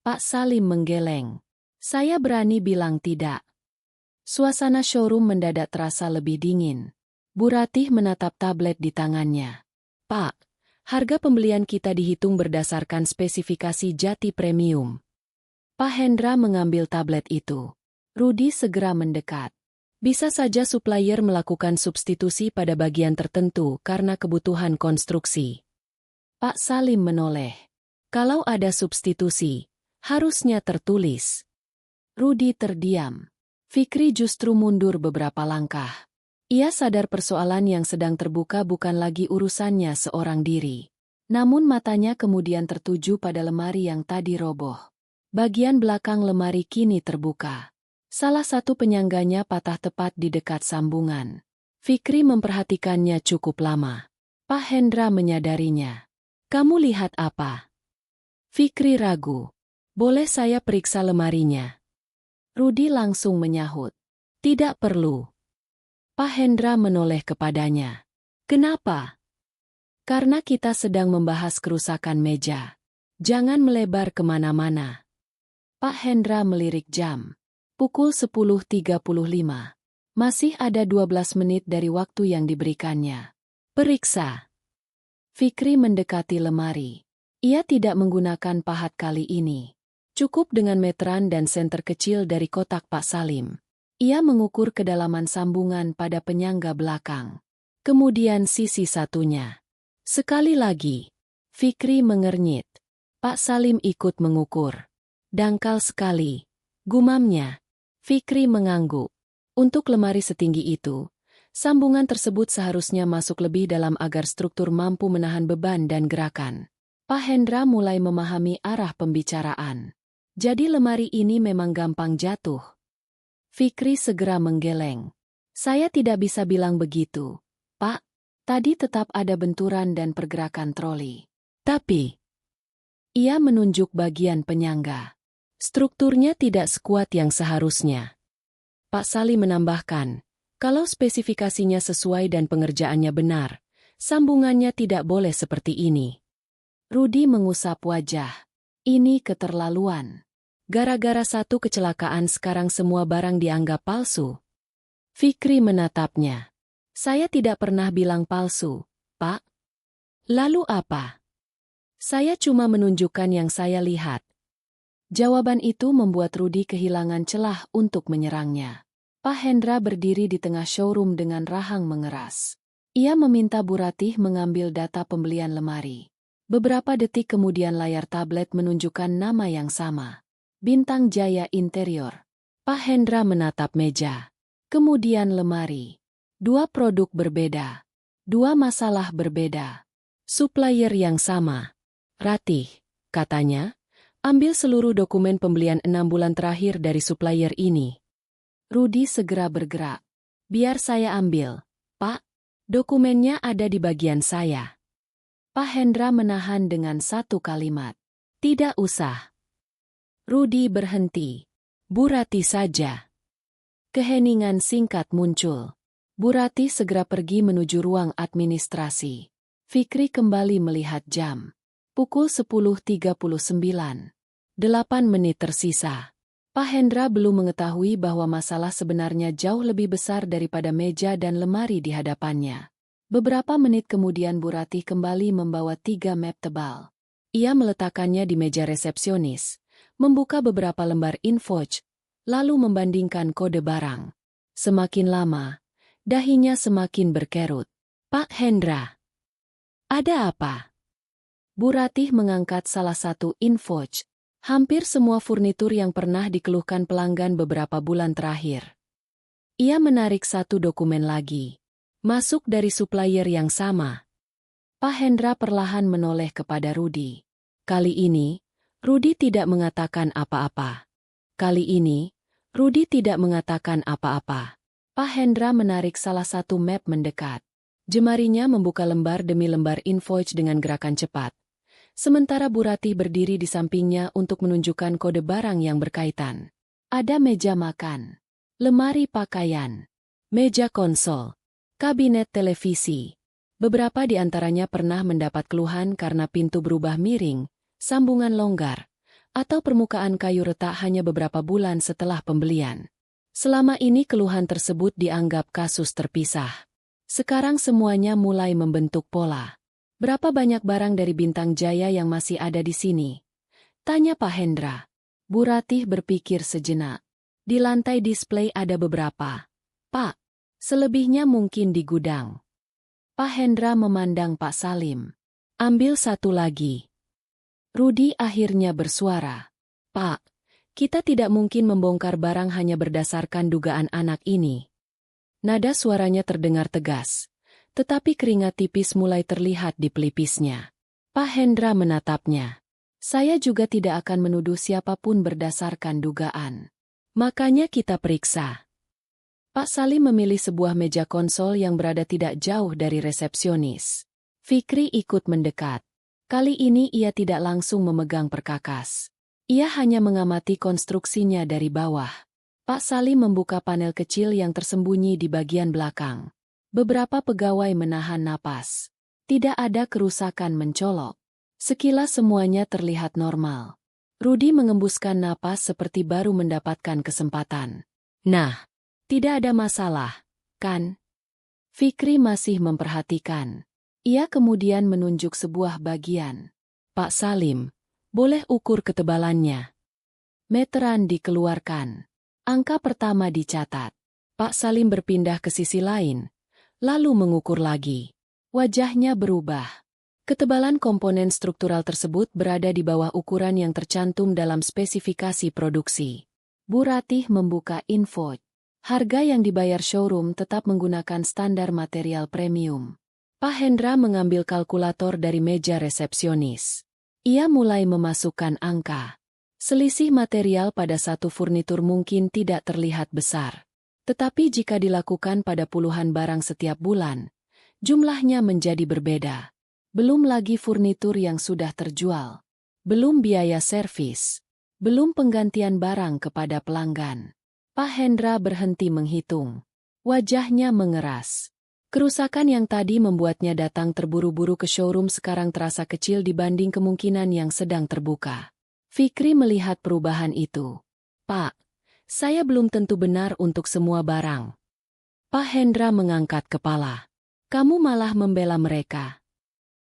Pak Salim menggeleng. Saya berani bilang tidak. Suasana showroom mendadak terasa lebih dingin. Bu Ratih menatap tablet di tangannya. Pak, harga pembelian kita dihitung berdasarkan spesifikasi jati premium. Pak Hendra mengambil tablet itu. Rudi segera mendekat. Bisa saja supplier melakukan substitusi pada bagian tertentu karena kebutuhan konstruksi. Pak Salim menoleh. Kalau ada substitusi, harusnya tertulis. Rudi terdiam. Fikri justru mundur beberapa langkah. Ia sadar persoalan yang sedang terbuka bukan lagi urusannya seorang diri. Namun matanya kemudian tertuju pada lemari yang tadi roboh. Bagian belakang lemari kini terbuka. Salah satu penyangganya patah tepat di dekat sambungan. Fikri memperhatikannya cukup lama. Pak Hendra menyadarinya. Kamu lihat apa? Fikri ragu. Boleh saya periksa lemarinya? Rudi langsung menyahut. Tidak perlu. Pak Hendra menoleh kepadanya. Kenapa? Karena kita sedang membahas kerusakan meja. Jangan melebar kemana-mana. Pak Hendra melirik jam. Pukul 10.35. Masih ada 12 menit dari waktu yang diberikannya. Periksa. Fikri mendekati lemari. Ia tidak menggunakan pahat kali ini. Cukup dengan meteran dan senter kecil dari kotak Pak Salim. Ia mengukur kedalaman sambungan pada penyangga belakang. Kemudian sisi satunya. Sekali lagi. Fikri mengernyit. Pak Salim ikut mengukur. Dangkal sekali. Gumamnya. Fikri mengangguk. Untuk lemari setinggi itu, sambungan tersebut seharusnya masuk lebih dalam agar struktur mampu menahan beban dan gerakan. Pak Hendra mulai memahami arah pembicaraan. Jadi lemari ini memang gampang jatuh. Fikri segera menggeleng. Saya tidak bisa bilang begitu, Pak. Tadi tetap ada benturan dan pergerakan troli. Tapi, ia menunjuk bagian penyangga. Strukturnya tidak sekuat yang seharusnya. Pak Salim menambahkan, kalau spesifikasinya sesuai dan pengerjaannya benar, sambungannya tidak boleh seperti ini. Rudi mengusap wajah. Ini keterlaluan. Gara-gara satu kecelakaan sekarang semua barang dianggap palsu. Fikri menatapnya. Saya tidak pernah bilang palsu, Pak. Lalu apa? Saya cuma menunjukkan yang saya lihat. Jawaban itu membuat Rudi kehilangan celah untuk menyerangnya. Pak Hendra berdiri di tengah showroom dengan rahang mengeras. Ia meminta Bu Ratih mengambil data pembelian lemari. Beberapa detik kemudian layar tablet menunjukkan nama yang sama. Bintang Jaya Interior. Pak Hendra menatap meja. Kemudian lemari. Dua produk berbeda. Dua masalah berbeda. Supplier yang sama. Ratih, katanya. Ambil seluruh dokumen pembelian 6 bulan terakhir dari supplier ini. Rudi segera bergerak. Biar saya ambil, Pak. Dokumennya ada di bagian saya. Pak Hendra menahan dengan satu kalimat. Tidak usah. Rudi berhenti. Bu Ratih saja. Keheningan singkat muncul. Bu Ratih segera pergi menuju ruang administrasi. Fikri kembali melihat jam. Pukul 10.39. 8 menit tersisa. Pak Hendra belum mengetahui bahwa masalah sebenarnya jauh lebih besar daripada meja dan lemari di hadapannya. Beberapa menit kemudian Bu Ratih kembali membawa 3 map tebal. Ia meletakkannya di meja resepsionis, membuka beberapa lembar invoice, lalu membandingkan kode barang. Semakin lama, dahinya semakin berkerut. Pak Hendra, ada apa? Bu Ratih mengangkat salah satu invoice. Hampir semua furnitur yang pernah dikeluhkan pelanggan beberapa bulan terakhir. Ia menarik satu dokumen lagi. Masuk dari supplier yang sama. Pak Hendra perlahan menoleh kepada Rudi. Kali ini, Rudi tidak mengatakan apa-apa. Kali ini, Rudi tidak mengatakan apa-apa. Pak Hendra menarik salah satu map mendekat. Jemarinya membuka lembar demi lembar invoice dengan gerakan cepat. Sementara Bu Ratih berdiri di sampingnya untuk menunjukkan kode barang yang berkaitan. Ada meja makan, lemari pakaian, meja konsol, kabinet televisi. Beberapa di antaranya pernah mendapat keluhan karena pintu berubah miring, sambungan longgar, atau permukaan kayu retak hanya beberapa bulan setelah pembelian. Selama ini keluhan tersebut dianggap kasus terpisah. Sekarang semuanya mulai membentuk pola. Berapa banyak barang dari Bintang Jaya yang masih ada di sini? Tanya Pak Hendra. Bu Ratih berpikir sejenak. Di lantai display ada beberapa. Pak, selebihnya mungkin di gudang. Pak Hendra memandang Pak Salim. Ambil satu lagi. Rudi akhirnya bersuara. Pak, kita tidak mungkin membongkar barang hanya berdasarkan dugaan anak ini. Nada suaranya terdengar tegas, tetapi keringat tipis mulai terlihat di pelipisnya. Pak Hendra menatapnya. Saya juga tidak akan menuduh siapapun berdasarkan dugaan. Makanya kita periksa. Pak Salim memilih sebuah meja konsol yang berada tidak jauh dari resepsionis. Fikri ikut mendekat. Kali ini ia tidak langsung memegang perkakas. Ia hanya mengamati konstruksinya dari bawah. Pak Salim membuka panel kecil yang tersembunyi di bagian belakang. Beberapa pegawai menahan napas. Tidak ada kerusakan mencolok. Sekilas semuanya terlihat normal. Rudi mengembuskan napas seperti baru mendapatkan kesempatan. Nah, tidak ada masalah, kan? Fikri masih memperhatikan. Ia kemudian menunjuk sebuah bagian. Pak Salim, boleh ukur ketebalannya. Meteran dikeluarkan. Angka pertama dicatat. Pak Salim berpindah ke sisi lain, lalu mengukur lagi. Wajahnya berubah. Ketebalan komponen struktural tersebut berada di bawah ukuran yang tercantum dalam spesifikasi produksi. Bu Ratih membuka info. Harga yang dibayar showroom tetap menggunakan standar material premium. Pak Hendra mengambil kalkulator dari meja resepsionis. Ia mulai memasukkan angka. Selisih material pada satu furnitur mungkin tidak terlihat besar. Tetapi jika dilakukan pada puluhan barang setiap bulan, jumlahnya menjadi berbeda. Belum lagi furnitur yang sudah terjual. Belum biaya servis. Belum penggantian barang kepada pelanggan. Pak Hendra berhenti menghitung. Wajahnya mengeras. Kerusakan yang tadi membuatnya datang terburu-buru ke showroom sekarang terasa kecil dibanding kemungkinan yang sedang terbuka. Fikri melihat perubahan itu. Pak, saya belum tentu benar untuk semua barang. Pak Hendra mengangkat kepala. Kamu malah membela mereka.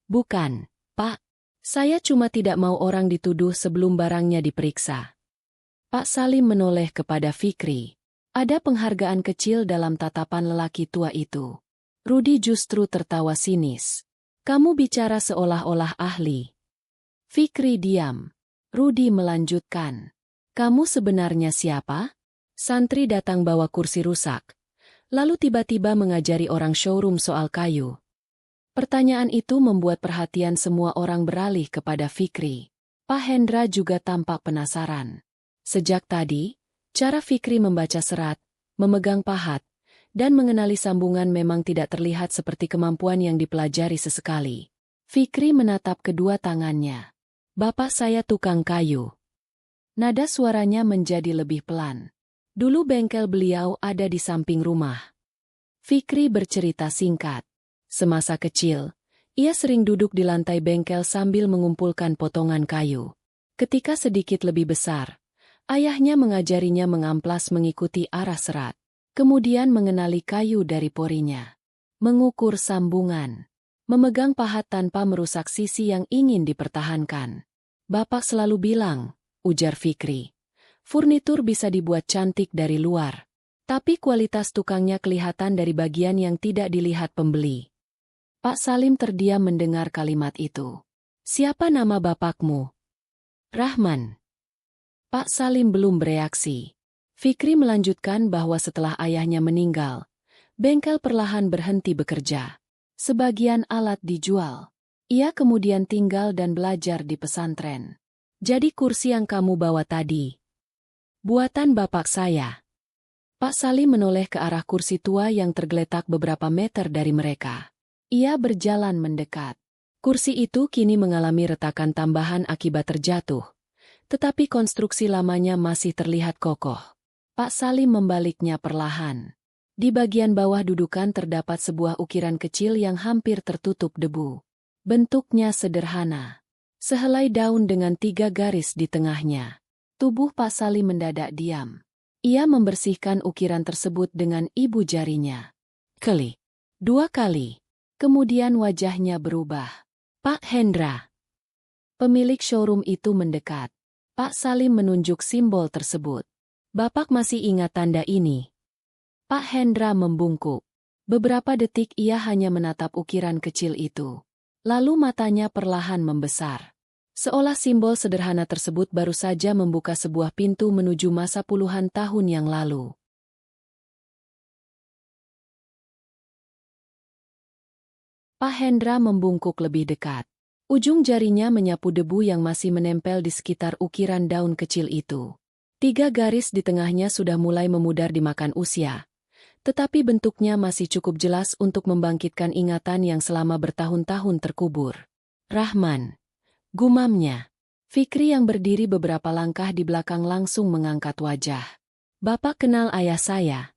Bukan, Pak. Saya cuma tidak mau orang dituduh sebelum barangnya diperiksa. Pak Salim menoleh kepada Fikri. Ada penghargaan kecil dalam tatapan lelaki tua itu. Rudi justru tertawa sinis. Kamu bicara seolah-olah ahli. Fikri diam. Rudi melanjutkan. Kamu sebenarnya siapa? Santri datang bawa kursi rusak. Lalu tiba-tiba mengajari orang showroom soal kayu. Pertanyaan itu membuat perhatian semua orang beralih kepada Fikri. Pak Hendra juga tampak penasaran. Sejak tadi, cara Fikri membaca serat, memegang pahat, dan mengenali sambungan memang tidak terlihat seperti kemampuan yang dipelajari sesekali. Fikri menatap kedua tangannya. Bapak saya tukang kayu. Nada suaranya menjadi lebih pelan. Dulu bengkel beliau ada di samping rumah. Fikri bercerita singkat. Semasa kecil, ia sering duduk di lantai bengkel sambil mengumpulkan potongan kayu. Ketika sedikit lebih besar, ayahnya mengajarinya mengamplas mengikuti arah serat. Kemudian mengenali kayu dari porinya. Mengukur sambungan. Memegang pahat tanpa merusak sisi yang ingin dipertahankan. Bapak selalu bilang, ujar Fikri, furnitur bisa dibuat cantik dari luar. Tapi kualitas tukangnya kelihatan dari bagian yang tidak dilihat pembeli. Pak Salim terdiam mendengar kalimat itu. Siapa nama bapakmu? Rahman. Pak Salim belum bereaksi. Fikri melanjutkan bahwa setelah ayahnya meninggal, bengkel perlahan berhenti bekerja. Sebagian alat dijual. Ia kemudian tinggal dan belajar di pesantren. Jadi kursi yang kamu bawa tadi, buatan bapak saya. Pak Salim menoleh ke arah kursi tua yang tergeletak beberapa meter dari mereka. Ia berjalan mendekat. Kursi itu kini mengalami retakan tambahan akibat terjatuh, tetapi konstruksi lamanya masih terlihat kokoh. Pak Salim membaliknya perlahan. Di bagian bawah dudukan terdapat sebuah ukiran kecil yang hampir tertutup debu. Bentuknya sederhana. Sehelai daun dengan 3 garis di tengahnya. Tubuh Pak Salim mendadak diam. Ia membersihkan ukiran tersebut dengan ibu jarinya. 2 kali. Kemudian wajahnya berubah. Pak Hendra. Pemilik showroom itu mendekat. Pak Salim menunjuk simbol tersebut. Bapak masih ingat tanda ini? Pak Hendra membungkuk. Beberapa detik ia hanya menatap ukiran kecil itu. Lalu matanya perlahan membesar. Seolah simbol sederhana tersebut baru saja membuka sebuah pintu menuju masa puluhan tahun yang lalu. Pak Hendra membungkuk lebih dekat. Ujung jarinya menyapu debu yang masih menempel di sekitar ukiran daun kecil itu. 3 garis di tengahnya sudah mulai memudar dimakan usia. Tetapi bentuknya masih cukup jelas untuk membangkitkan ingatan yang selama bertahun-tahun terkubur. Rahman. Gumamnya. Fikri yang berdiri beberapa langkah di belakang langsung mengangkat wajah. Bapak kenal ayah saya.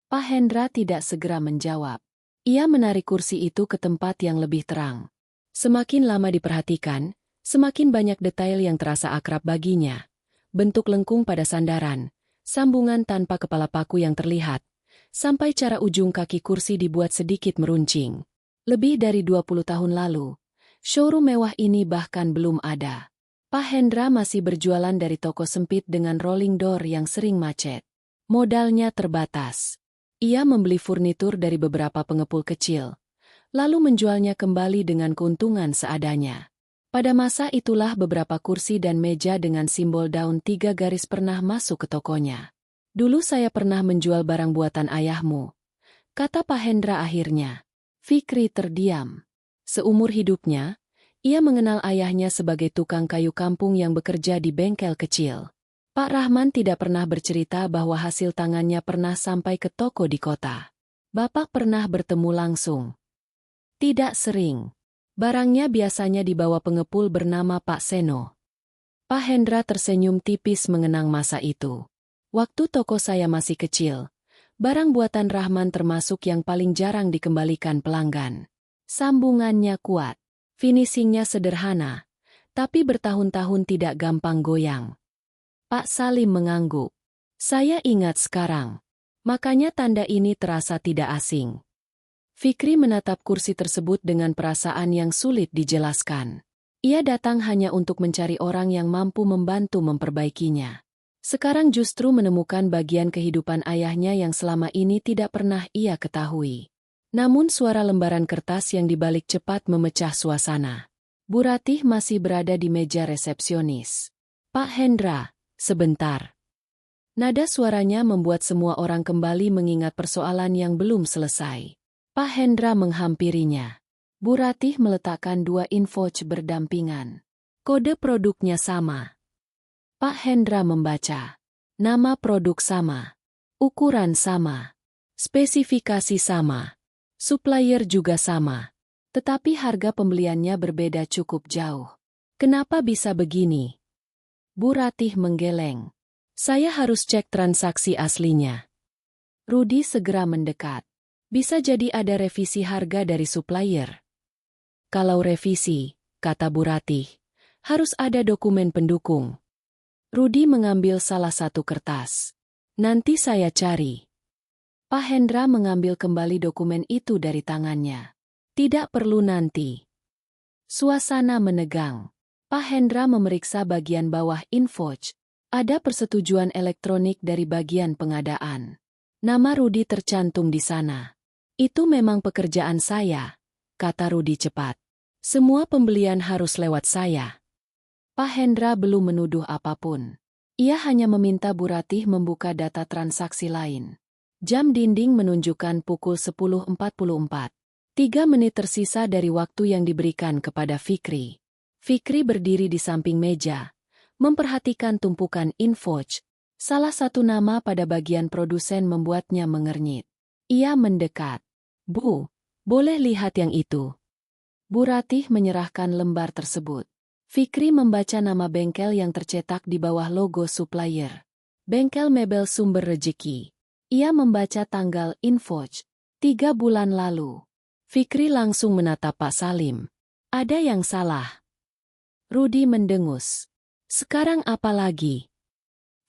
Pak Hendra tidak segera menjawab. Ia menarik kursi itu ke tempat yang lebih terang. Semakin lama diperhatikan, semakin banyak detail yang terasa akrab baginya. Bentuk lengkung pada sandaran, sambungan tanpa kepala paku yang terlihat, sampai cara ujung kaki kursi dibuat sedikit meruncing. Lebih dari 20 tahun lalu, showroom mewah ini bahkan belum ada. Pak Hendra masih berjualan dari toko sempit dengan rolling door yang sering macet. Modalnya terbatas. Ia membeli furnitur dari beberapa pengepul kecil, lalu menjualnya kembali dengan keuntungan seadanya. Pada masa itulah beberapa kursi dan meja dengan simbol daun 3 garis pernah masuk ke tokonya. Dulu saya pernah menjual barang buatan ayahmu, kata Pak Hendra akhirnya. Fikri terdiam. Seumur hidupnya, ia mengenal ayahnya sebagai tukang kayu kampung yang bekerja di bengkel kecil. Pak Rahman tidak pernah bercerita bahwa hasil tangannya pernah sampai ke toko di kota. Bapak pernah bertemu langsung? Tidak sering. Barangnya biasanya dibawa pengepul bernama Pak Seno. Pak Hendra tersenyum tipis mengenang masa itu. Waktu toko saya masih kecil, barang buatan Rahman termasuk yang paling jarang dikembalikan pelanggan. Sambungannya kuat, finishingnya sederhana, tapi bertahun-tahun tidak gampang goyang. Pak Salim mengangguk. Saya ingat sekarang. Makanya tanda ini terasa tidak asing. Fikri menatap kursi tersebut dengan perasaan yang sulit dijelaskan. Ia datang hanya untuk mencari orang yang mampu membantu memperbaikinya. Sekarang justru menemukan bagian kehidupan ayahnya yang selama ini tidak pernah ia ketahui. Namun suara lembaran kertas yang dibalik cepat memecah suasana. Bu Ratih masih berada di meja resepsionis. Pak Hendra. Sebentar. Nada suaranya membuat semua orang kembali mengingat persoalan yang belum selesai. Pak Hendra menghampirinya. Bu Ratih meletakkan 2 invoice berdampingan. Kode produknya sama. Pak Hendra membaca. Nama produk sama. Ukuran sama. Spesifikasi sama. Supplier juga sama. Tetapi harga pembeliannya berbeda cukup jauh. Kenapa bisa begini? Bu Ratih menggeleng. Saya harus cek transaksi aslinya. Rudi segera mendekat. Bisa jadi ada revisi harga dari supplier. Kalau revisi, kata Bu Ratih, harus ada dokumen pendukung. Rudi mengambil salah satu kertas. Nanti saya cari. Pak Hendra mengambil kembali dokumen itu dari tangannya. Tidak perlu nanti. Suasana menegang. Pak Hendra memeriksa bagian bawah invoice. Ada persetujuan elektronik dari bagian pengadaan. Nama Rudi tercantum di sana. Itu memang pekerjaan saya, kata Rudi cepat. Semua pembelian harus lewat saya. Pak Hendra belum menuduh apapun. Ia hanya meminta Bu Ratih membuka data transaksi lain. Jam dinding menunjukkan pukul 10.44. 3 menit tersisa dari waktu yang diberikan kepada Fikri. Fikri berdiri di samping meja, memperhatikan tumpukan invoice. Salah satu nama pada bagian produsen membuatnya mengernyit. Ia mendekat. Bu, boleh lihat yang itu? Bu Ratih menyerahkan lembar tersebut. Fikri membaca nama bengkel yang tercetak di bawah logo supplier. Bengkel Mebel Sumber Rejeki. Ia membaca tanggal invoice 3 bulan lalu. Fikri langsung menatap Pak Salim. Ada yang salah. Rudi mendengus. Sekarang apa lagi?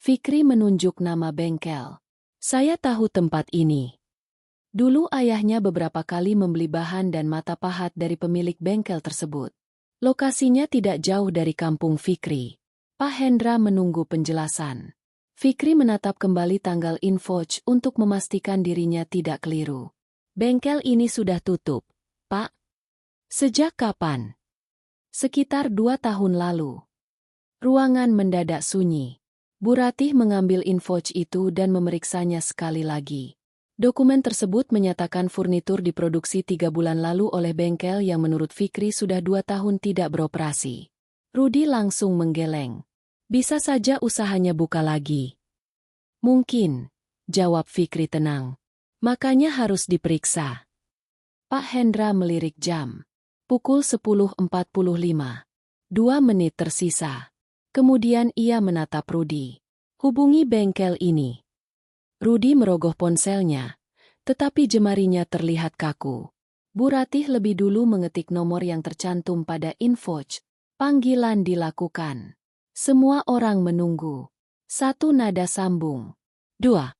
Fikri menunjuk nama bengkel. Saya tahu tempat ini. Dulu ayahnya beberapa kali membeli bahan dan mata pahat dari pemilik bengkel tersebut. Lokasinya tidak jauh dari kampung Fikri. Pak Hendra menunggu penjelasan. Fikri menatap kembali tanggal invoice untuk memastikan dirinya tidak keliru. Bengkel ini sudah tutup, Pak. Sejak kapan? Sekitar 2 tahun lalu. Ruangan mendadak sunyi. Bu Ratih mengambil invoice itu dan memeriksanya sekali lagi. Dokumen tersebut menyatakan furnitur diproduksi 3 bulan lalu oleh bengkel yang menurut Fikri sudah 2 tahun tidak beroperasi. Rudi langsung menggeleng. Bisa saja usahanya buka lagi. Mungkin, jawab Fikri tenang. Makanya harus diperiksa. Pak Hendra melirik jam. Pukul 10.45. 2 menit tersisa. Kemudian ia menatap Rudi. Hubungi bengkel ini. Rudi merogoh ponselnya, tetapi jemarinya terlihat kaku. Bu Ratih lebih dulu mengetik nomor yang tercantum pada invoice. Panggilan dilakukan. Semua orang menunggu. 1 nada sambung. 2.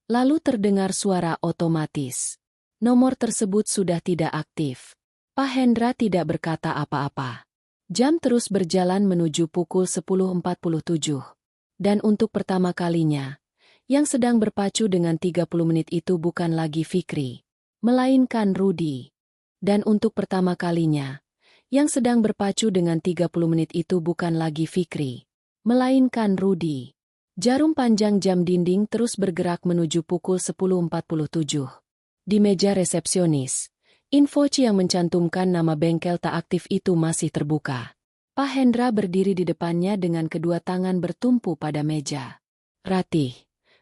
Lalu terdengar suara otomatis. Nomor tersebut sudah tidak aktif. Pak Hendra tidak berkata apa-apa. Jam terus berjalan menuju pukul 10.47. Dan untuk pertama kalinya, yang sedang berpacu dengan 30 menit itu bukan lagi Fikri, melainkan Rudi. Dan untuk pertama kalinya, yang sedang berpacu dengan 30 menit itu bukan lagi Fikri, melainkan Rudi. Jarum panjang jam dinding terus bergerak menuju pukul 10.47. Di meja resepsionis, invoice yang mencantumkan nama bengkel tak aktif itu masih terbuka. Pak Hendra berdiri di depannya dengan kedua tangan bertumpu pada meja. Ratih,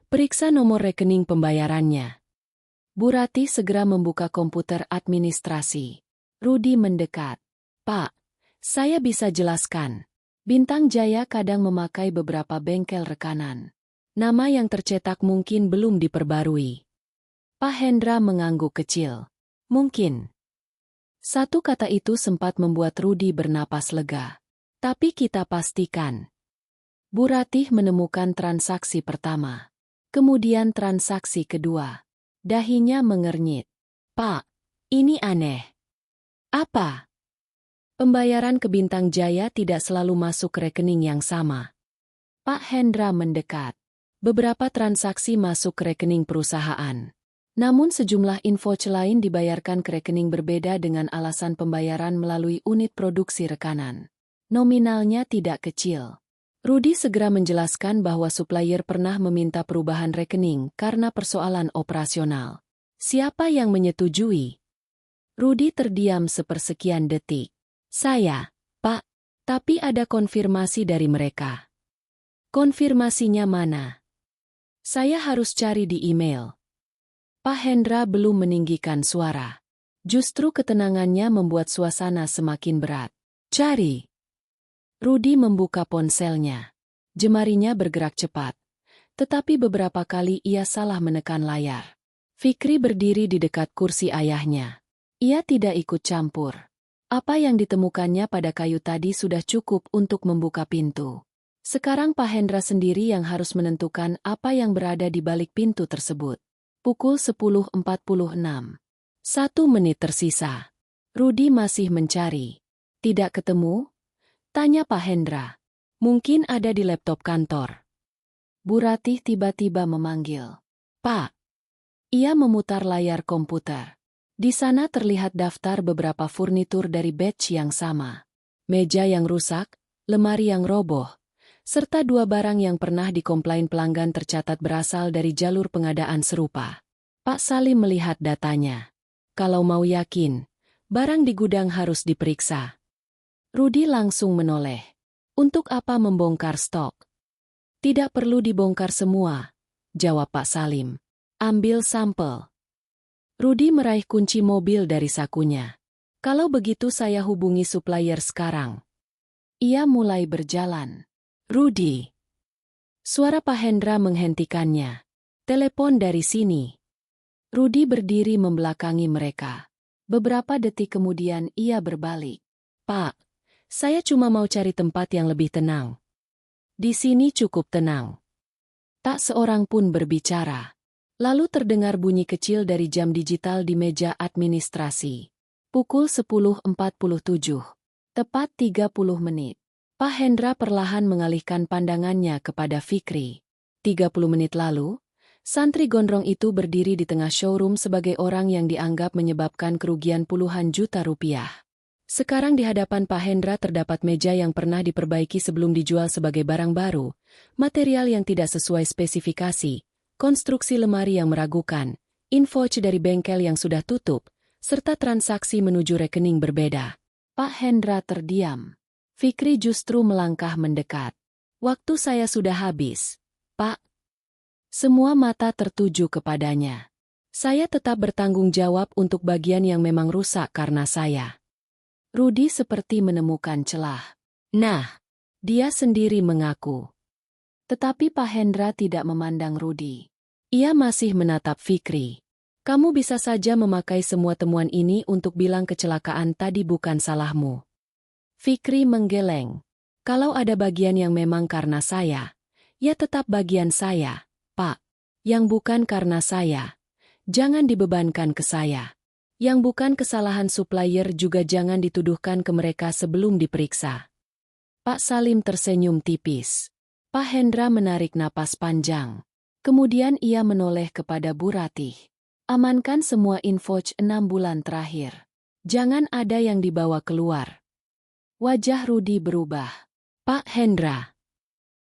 periksa nomor rekening pembayarannya. Bu Ratih segera membuka komputer administrasi. Rudi mendekat. Pak, saya bisa jelaskan. Bintang Jaya kadang memakai beberapa bengkel rekanan. Nama yang tercetak mungkin belum diperbarui. Pak Hendra mengangguk kecil. Mungkin. Satu kata itu sempat membuat Rudi bernapas lega. Tapi kita pastikan. Bu Ratih menemukan transaksi pertama. Kemudian transaksi kedua. Dahinya mengernyit. Pak, ini aneh. Apa? Pembayaran ke Bintang Jaya tidak selalu masuk ke rekening yang sama. Pak Hendra mendekat. Beberapa transaksi masuk ke rekening perusahaan. Namun sejumlah invoice lain dibayarkan ke rekening berbeda dengan alasan pembayaran melalui unit produksi rekanan. Nominalnya tidak kecil. Rudi segera menjelaskan bahwa supplier pernah meminta perubahan rekening karena persoalan operasional. Siapa yang menyetujui? Rudi terdiam sepersekian detik. Saya, Pak, tapi ada konfirmasi dari mereka. Konfirmasinya mana? Saya harus cari di email. Pak Hendra belum meninggikan suara. Justru ketenangannya membuat suasana semakin berat. Cari. Rudi membuka ponselnya. Jemarinya bergerak cepat. Tetapi beberapa kali ia salah menekan layar. Fikri berdiri di dekat kursi ayahnya. Ia tidak ikut campur. Apa yang ditemukannya pada kayu tadi sudah cukup untuk membuka pintu. Sekarang Pak Hendra sendiri yang harus menentukan apa yang berada di balik pintu tersebut. Pukul 10.46. 1 menit tersisa. Rudi masih mencari. Tidak ketemu? Tanya Pak Hendra. Mungkin ada di laptop kantor. Bu Ratih tiba-tiba memanggil. Pak. Ia memutar layar komputer. Di sana terlihat daftar beberapa furnitur dari batch yang sama. Meja yang rusak, lemari yang roboh, serta 2 barang yang pernah dikomplain pelanggan tercatat berasal dari jalur pengadaan serupa. Pak Salim melihat datanya. Kalau mau yakin, barang di gudang harus diperiksa. Rudi langsung menoleh. Untuk apa membongkar stok? Tidak perlu dibongkar semua, jawab Pak Salim. Ambil sampel. Rudi meraih kunci mobil dari sakunya. Kalau begitu saya hubungi supplier sekarang. Ia mulai berjalan. Rudy. Suara Pak Hendra menghentikannya. Telepon dari sini. Rudy berdiri membelakangi mereka. Beberapa detik kemudian ia berbalik. Pak, saya cuma mau cari tempat yang lebih tenang. Di sini cukup tenang. Tak seorang pun berbicara. Lalu terdengar bunyi kecil dari jam digital di meja administrasi. Pukul 10.47. Tepat 30 menit. Pak Hendra perlahan mengalihkan pandangannya kepada Fikri. 30 menit lalu, santri gondrong itu berdiri di tengah showroom sebagai orang yang dianggap menyebabkan kerugian puluhan juta rupiah. Sekarang di hadapan Pak Hendra terdapat meja yang pernah diperbaiki sebelum dijual sebagai barang baru, material yang tidak sesuai spesifikasi, konstruksi lemari yang meragukan, invoice dari bengkel yang sudah tutup, serta transaksi menuju rekening berbeda. Pak Hendra terdiam. Fikri justru melangkah mendekat. Waktu saya sudah habis, Pak. Semua mata tertuju kepadanya. Saya tetap bertanggung jawab untuk bagian yang memang rusak karena saya. Rudy seperti menemukan celah. Nah, dia sendiri mengaku. Tetapi Pak Hendra tidak memandang Rudy. Ia masih menatap Fikri. Kamu bisa saja memakai semua temuan ini untuk bilang kecelakaan tadi bukan salahmu. Fikri menggeleng. Kalau ada bagian yang memang karena saya, ya tetap bagian saya, Pak. Yang bukan karena saya, jangan dibebankan ke saya. Yang bukan kesalahan supplier juga jangan dituduhkan ke mereka sebelum diperiksa. Pak Salim tersenyum tipis. Pak Hendra menarik napas panjang. Kemudian ia menoleh kepada Bu Ratih. Amankan semua invoice 6 bulan terakhir. Jangan ada yang dibawa keluar. Wajah Rudy berubah. Pak Hendra.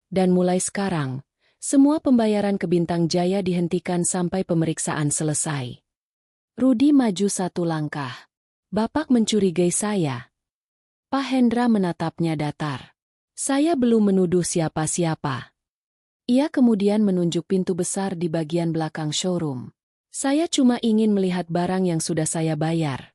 Dan mulai sekarang, semua pembayaran ke Bintang Jaya dihentikan sampai pemeriksaan selesai. Rudy maju satu langkah. Bapak mencurigai saya. Pak Hendra menatapnya datar. Saya belum menuduh siapa-siapa. Ia kemudian menunjuk pintu besar di bagian belakang showroom. Saya cuma ingin melihat barang yang sudah saya bayar.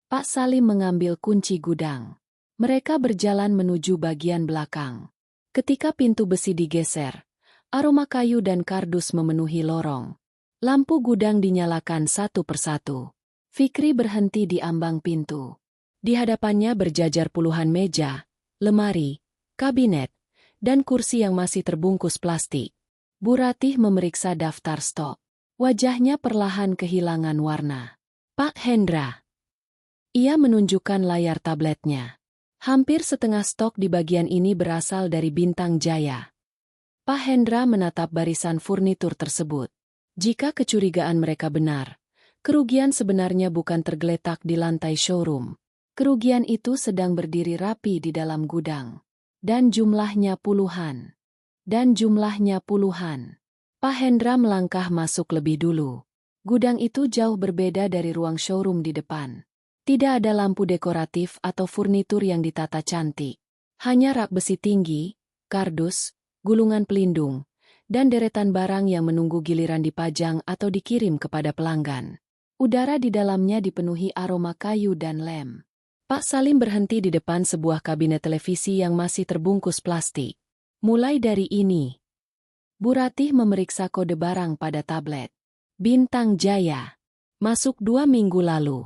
Pak Salim mengambil kunci gudang. Mereka berjalan menuju bagian belakang. Ketika pintu besi digeser, aroma kayu dan kardus memenuhi lorong. Lampu gudang dinyalakan satu persatu. Fikri berhenti di ambang pintu. Di hadapannya berjajar puluhan meja, lemari, kabinet, dan kursi yang masih terbungkus plastik. Bu Ratih memeriksa daftar stok. Wajahnya perlahan kehilangan warna. Pak Hendra. Ia menunjukkan layar tabletnya. Hampir setengah stok di bagian ini berasal dari Bintang Jaya. Pak Hendra menatap barisan furnitur tersebut. Jika kecurigaan mereka benar, kerugian sebenarnya bukan tergeletak di lantai showroom. Kerugian itu sedang berdiri rapi di dalam gudang. Dan jumlahnya puluhan. Pak Hendra melangkah masuk lebih dulu. Gudang itu jauh berbeda dari ruang showroom di depan. Tidak ada lampu dekoratif atau furnitur yang ditata cantik. Hanya rak besi tinggi, kardus, gulungan pelindung, dan deretan barang yang menunggu giliran dipajang atau dikirim kepada pelanggan. Udara di dalamnya dipenuhi aroma kayu dan lem. Pak Salim berhenti di depan sebuah kabinet televisi yang masih terbungkus plastik. Mulai dari ini, Bu Ratih memeriksa kode barang pada tablet. Bintang Jaya. Masuk 2 minggu lalu.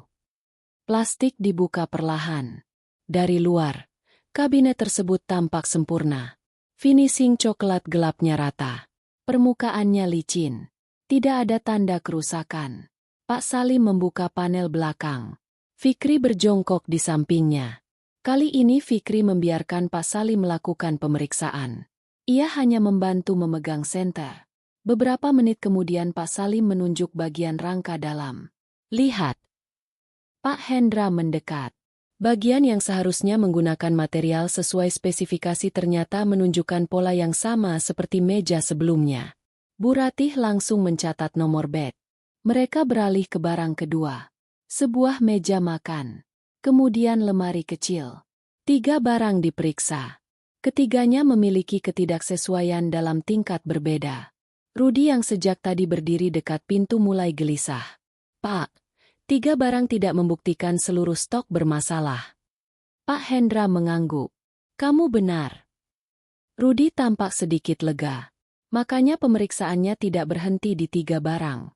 Plastik dibuka perlahan. Dari luar, kabinet tersebut tampak sempurna. Finishing coklat gelapnya rata. Permukaannya licin. Tidak ada tanda kerusakan. Pak Salim membuka panel belakang. Fikri berjongkok di sampingnya. Kali ini Fikri membiarkan Pak Salim melakukan pemeriksaan. Ia hanya membantu memegang senter. Beberapa menit kemudian Pak Salim menunjuk bagian rangka dalam. Lihat. Pak Hendra mendekat. Bagian yang seharusnya menggunakan material sesuai spesifikasi ternyata menunjukkan pola yang sama seperti meja sebelumnya. Bu Ratih langsung mencatat nomor bed. Mereka beralih ke barang kedua. Sebuah meja makan. Kemudian lemari kecil. 3 barang diperiksa. Ketiganya memiliki ketidaksesuaian dalam tingkat berbeda. Rudy yang sejak tadi berdiri dekat pintu mulai gelisah. Pak, 3 barang tidak membuktikan seluruh stok bermasalah. Pak Hendra mengangguk. Kamu benar. Rudi tampak sedikit lega. Makanya pemeriksaannya tidak berhenti di 3 barang.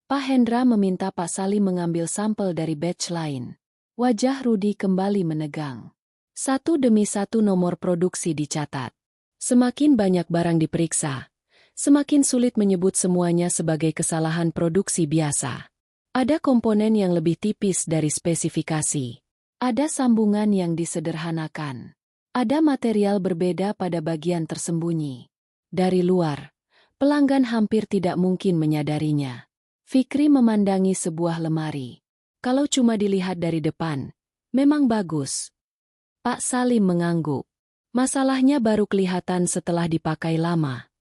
Pak Hendra meminta Pak Salim mengambil sampel dari batch lain. Wajah Rudi kembali menegang. Satu demi satu nomor produksi dicatat. Semakin banyak barang diperiksa, semakin sulit menyebut semuanya sebagai kesalahan produksi biasa. Ada komponen yang lebih tipis dari spesifikasi. Ada sambungan yang disederhanakan. Ada material berbeda pada bagian tersembunyi. Dari luar, pelanggan hampir tidak mungkin menyadarinya. Fikri memandangi sebuah lemari. Kalau cuma dilihat dari depan, memang bagus. Pak Salim mengangguk. Masalahnya baru kelihatan setelah dipakai lama.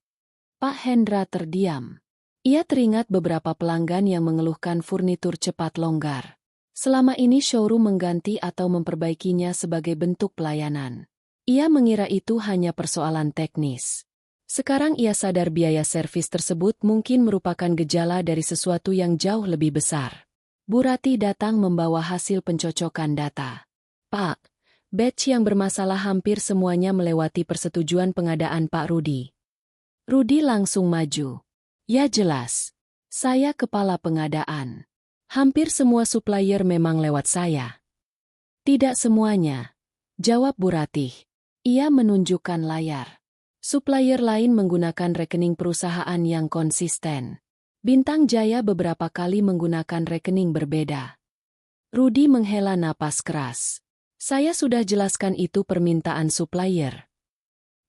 Pak Hendra terdiam. Ia teringat beberapa pelanggan yang mengeluhkan furnitur cepat longgar. Selama ini showroom mengganti atau memperbaikinya sebagai bentuk pelayanan. Ia mengira itu hanya persoalan teknis. Sekarang ia sadar biaya servis tersebut mungkin merupakan gejala dari sesuatu yang jauh lebih besar. Bu Rati datang membawa hasil pencocokan data. Pak, batch yang bermasalah hampir semuanya melewati persetujuan pengadaan Pak Rudi. Rudi langsung maju. Ya jelas. Saya kepala pengadaan. Hampir semua supplier memang lewat saya. Tidak semuanya. Jawab Bu Ratih. Ia menunjukkan layar. Supplier lain menggunakan rekening perusahaan yang konsisten. Bintang Jaya beberapa kali menggunakan rekening berbeda. Rudi menghela napas keras. Saya sudah jelaskan itu permintaan supplier.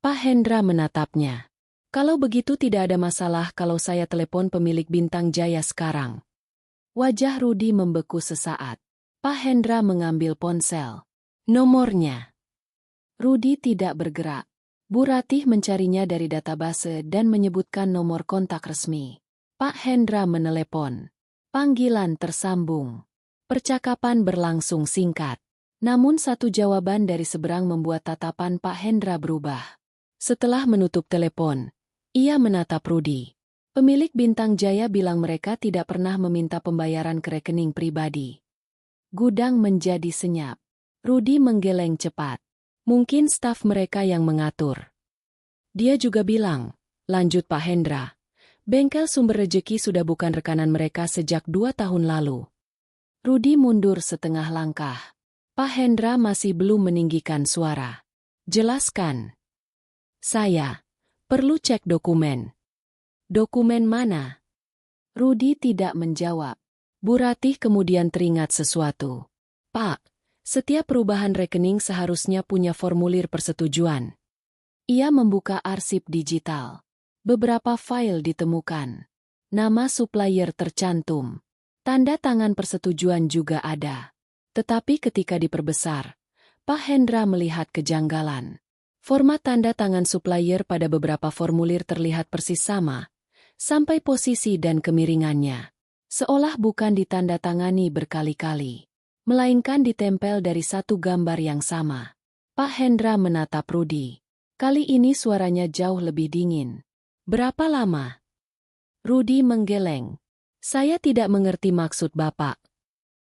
Pak Hendra menatapnya. Kalau begitu tidak ada masalah kalau saya telepon pemilik Bintang Jaya sekarang. Wajah Rudi membeku sesaat. Pak Hendra mengambil ponsel. Nomornya. Rudi tidak bergerak. Bu Ratih mencarinya dari database dan menyebutkan nomor kontak resmi. Pak Hendra menelepon. Panggilan tersambung. Percakapan berlangsung singkat. Namun satu jawaban dari seberang membuat tatapan Pak Hendra berubah. Setelah menutup telepon, ia menatap Rudi. Pemilik Bintang Jaya bilang mereka tidak pernah meminta pembayaran ke rekening pribadi. Gudang menjadi senyap. Rudi menggeleng cepat. Mungkin staf mereka yang mengatur. Dia juga bilang, lanjut Pak Hendra, bengkel Sumber Rejeki sudah bukan rekanan mereka sejak 2 tahun lalu. Rudi mundur setengah langkah. Pak Hendra masih belum meninggikan suara. Jelaskan. Saya perlu cek dokumen. Dokumen mana? Rudi tidak menjawab. Bu Ratih kemudian teringat sesuatu. Pak, setiap perubahan rekening seharusnya punya formulir persetujuan. Ia membuka arsip digital. Beberapa file ditemukan. Nama supplier tercantum. Tanda tangan persetujuan juga ada. Tetapi ketika diperbesar, Pak Hendra melihat kejanggalan. Format tanda tangan supplier pada beberapa formulir terlihat persis sama, sampai posisi dan kemiringannya. Seolah bukan ditandatangani berkali-kali, melainkan ditempel dari satu gambar yang sama. Pak Hendra menatap Rudi. Kali ini suaranya jauh lebih dingin. Berapa lama? Rudi menggeleng. Saya tidak mengerti maksud Bapak.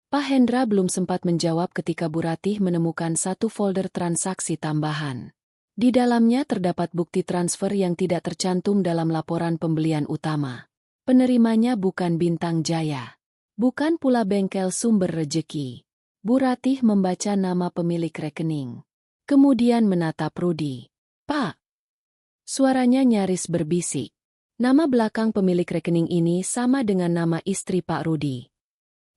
Pak Hendra belum sempat menjawab ketika Bu Ratih menemukan satu folder transaksi tambahan. Di dalamnya terdapat bukti transfer yang tidak tercantum dalam laporan pembelian utama. Penerimanya bukan Bintang Jaya. Bukan pula bengkel Sumber Rejeki. Bu Ratih membaca nama pemilik rekening. Kemudian menatap Rudi. Pak. Suaranya nyaris berbisik. Nama belakang pemilik rekening ini sama dengan nama istri Pak Rudi.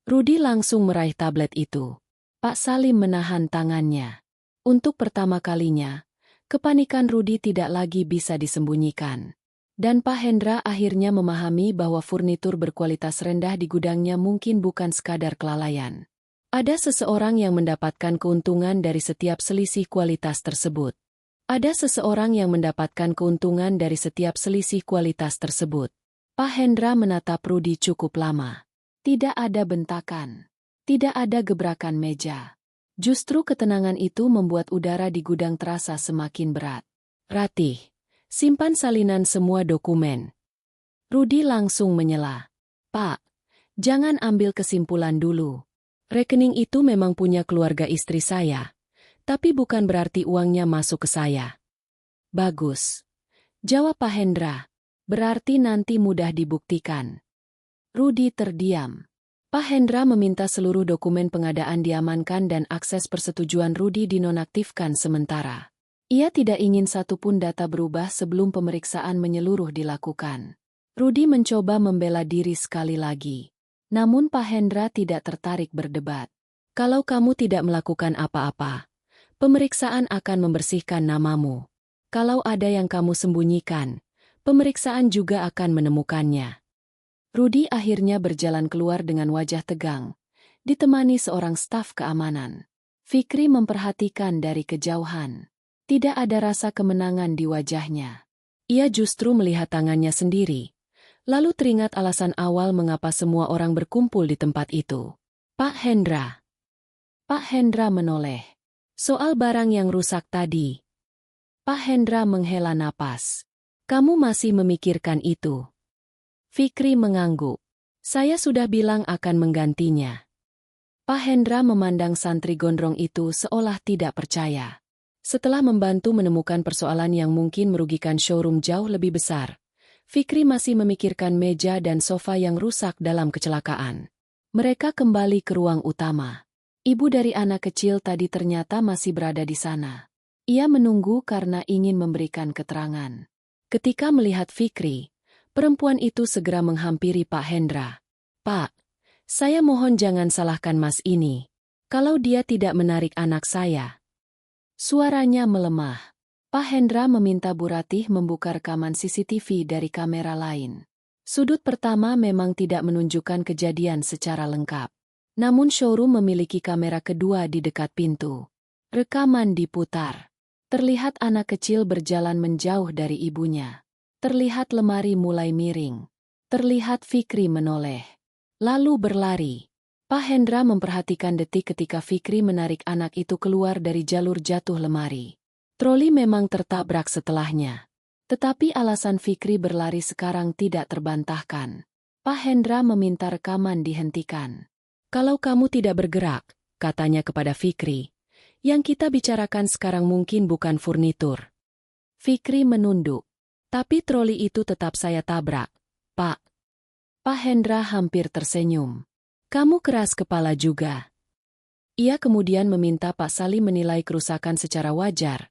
Rudi langsung meraih tablet itu. Pak Salim menahan tangannya. Untuk pertama kalinya, kepanikan Rudi tidak lagi bisa disembunyikan. Dan Pak Hendra akhirnya memahami bahwa furnitur berkualitas rendah di gudangnya mungkin bukan sekadar kelalaian. Ada seseorang yang mendapatkan keuntungan dari setiap selisih kualitas tersebut. Ada seseorang yang mendapatkan keuntungan dari setiap selisih kualitas tersebut. Pak Hendra menatap Rudi cukup lama. Tidak ada bentakan. Tidak ada gebrakan meja. Justru ketenangan itu membuat udara di gudang terasa semakin berat. Ratih. Simpan salinan semua dokumen. Rudi langsung menyela. Pak, Jangan ambil kesimpulan dulu. Rekening itu memang punya keluarga istri saya, tapi bukan berarti uangnya masuk ke saya. Bagus. Jawab Pak Hendra. Berarti nanti mudah dibuktikan. Rudi terdiam. Pak Hendra meminta seluruh dokumen pengadaan diamankan dan akses persetujuan Rudi dinonaktifkan sementara. Ia tidak ingin satupun data berubah sebelum pemeriksaan menyeluruh dilakukan. Rudi mencoba membela diri sekali lagi. Namun Pak Hendra tidak tertarik berdebat. Kalau kamu tidak melakukan apa-apa, pemeriksaan akan membersihkan namamu. Kalau ada yang kamu sembunyikan, pemeriksaan juga akan menemukannya. Rudi akhirnya berjalan keluar dengan wajah tegang, ditemani seorang staf keamanan. Fikri memperhatikan dari kejauhan. Tidak ada rasa kemenangan di wajahnya. Ia justru melihat tangannya sendiri. Lalu teringat alasan awal mengapa semua orang berkumpul di tempat itu. Pak Hendra. Pak Hendra menoleh. Soal barang yang rusak tadi. Pak Hendra menghela napas. Kamu masih memikirkan itu? Fikri mengangguk. Saya sudah bilang akan menggantinya. Pak Hendra memandang santri gondrong itu seolah tidak percaya. Setelah membantu menemukan persoalan yang mungkin merugikan showroom jauh lebih besar, Fikri masih memikirkan meja dan sofa yang rusak dalam kecelakaan. Mereka kembali ke ruang utama. Ibu dari anak kecil tadi ternyata masih berada di sana. Ia menunggu karena ingin memberikan keterangan. Ketika melihat Fikri, perempuan itu segera menghampiri Pak Hendra. Pak, saya mohon jangan salahkan Mas ini. Kalau dia tidak menarik anak saya. Suaranya melemah. Pak Hendra meminta Bu Ratih membuka rekaman CCTV dari kamera lain. Sudut pertama memang tidak menunjukkan kejadian secara lengkap. Namun showroom memiliki kamera kedua di dekat pintu. Rekaman diputar. Terlihat anak kecil berjalan menjauh dari ibunya. Terlihat lemari mulai miring. Terlihat Fikri menoleh. Lalu berlari. Pak Hendra memperhatikan detik ketika Fikri menarik anak itu keluar dari jalur jatuh lemari. Troli memang tertabrak setelahnya. Tetapi alasan Fikri berlari sekarang tidak terbantahkan. Pak Hendra meminta rekaman dihentikan. Kalau kamu tidak bergerak, katanya kepada Fikri, yang kita bicarakan sekarang mungkin bukan furnitur. Fikri menunduk. Tapi troli itu tetap saya tabrak, Pak. Pak Hendra hampir tersenyum. Kamu keras kepala juga. Ia kemudian meminta Pak Salim menilai kerusakan secara wajar,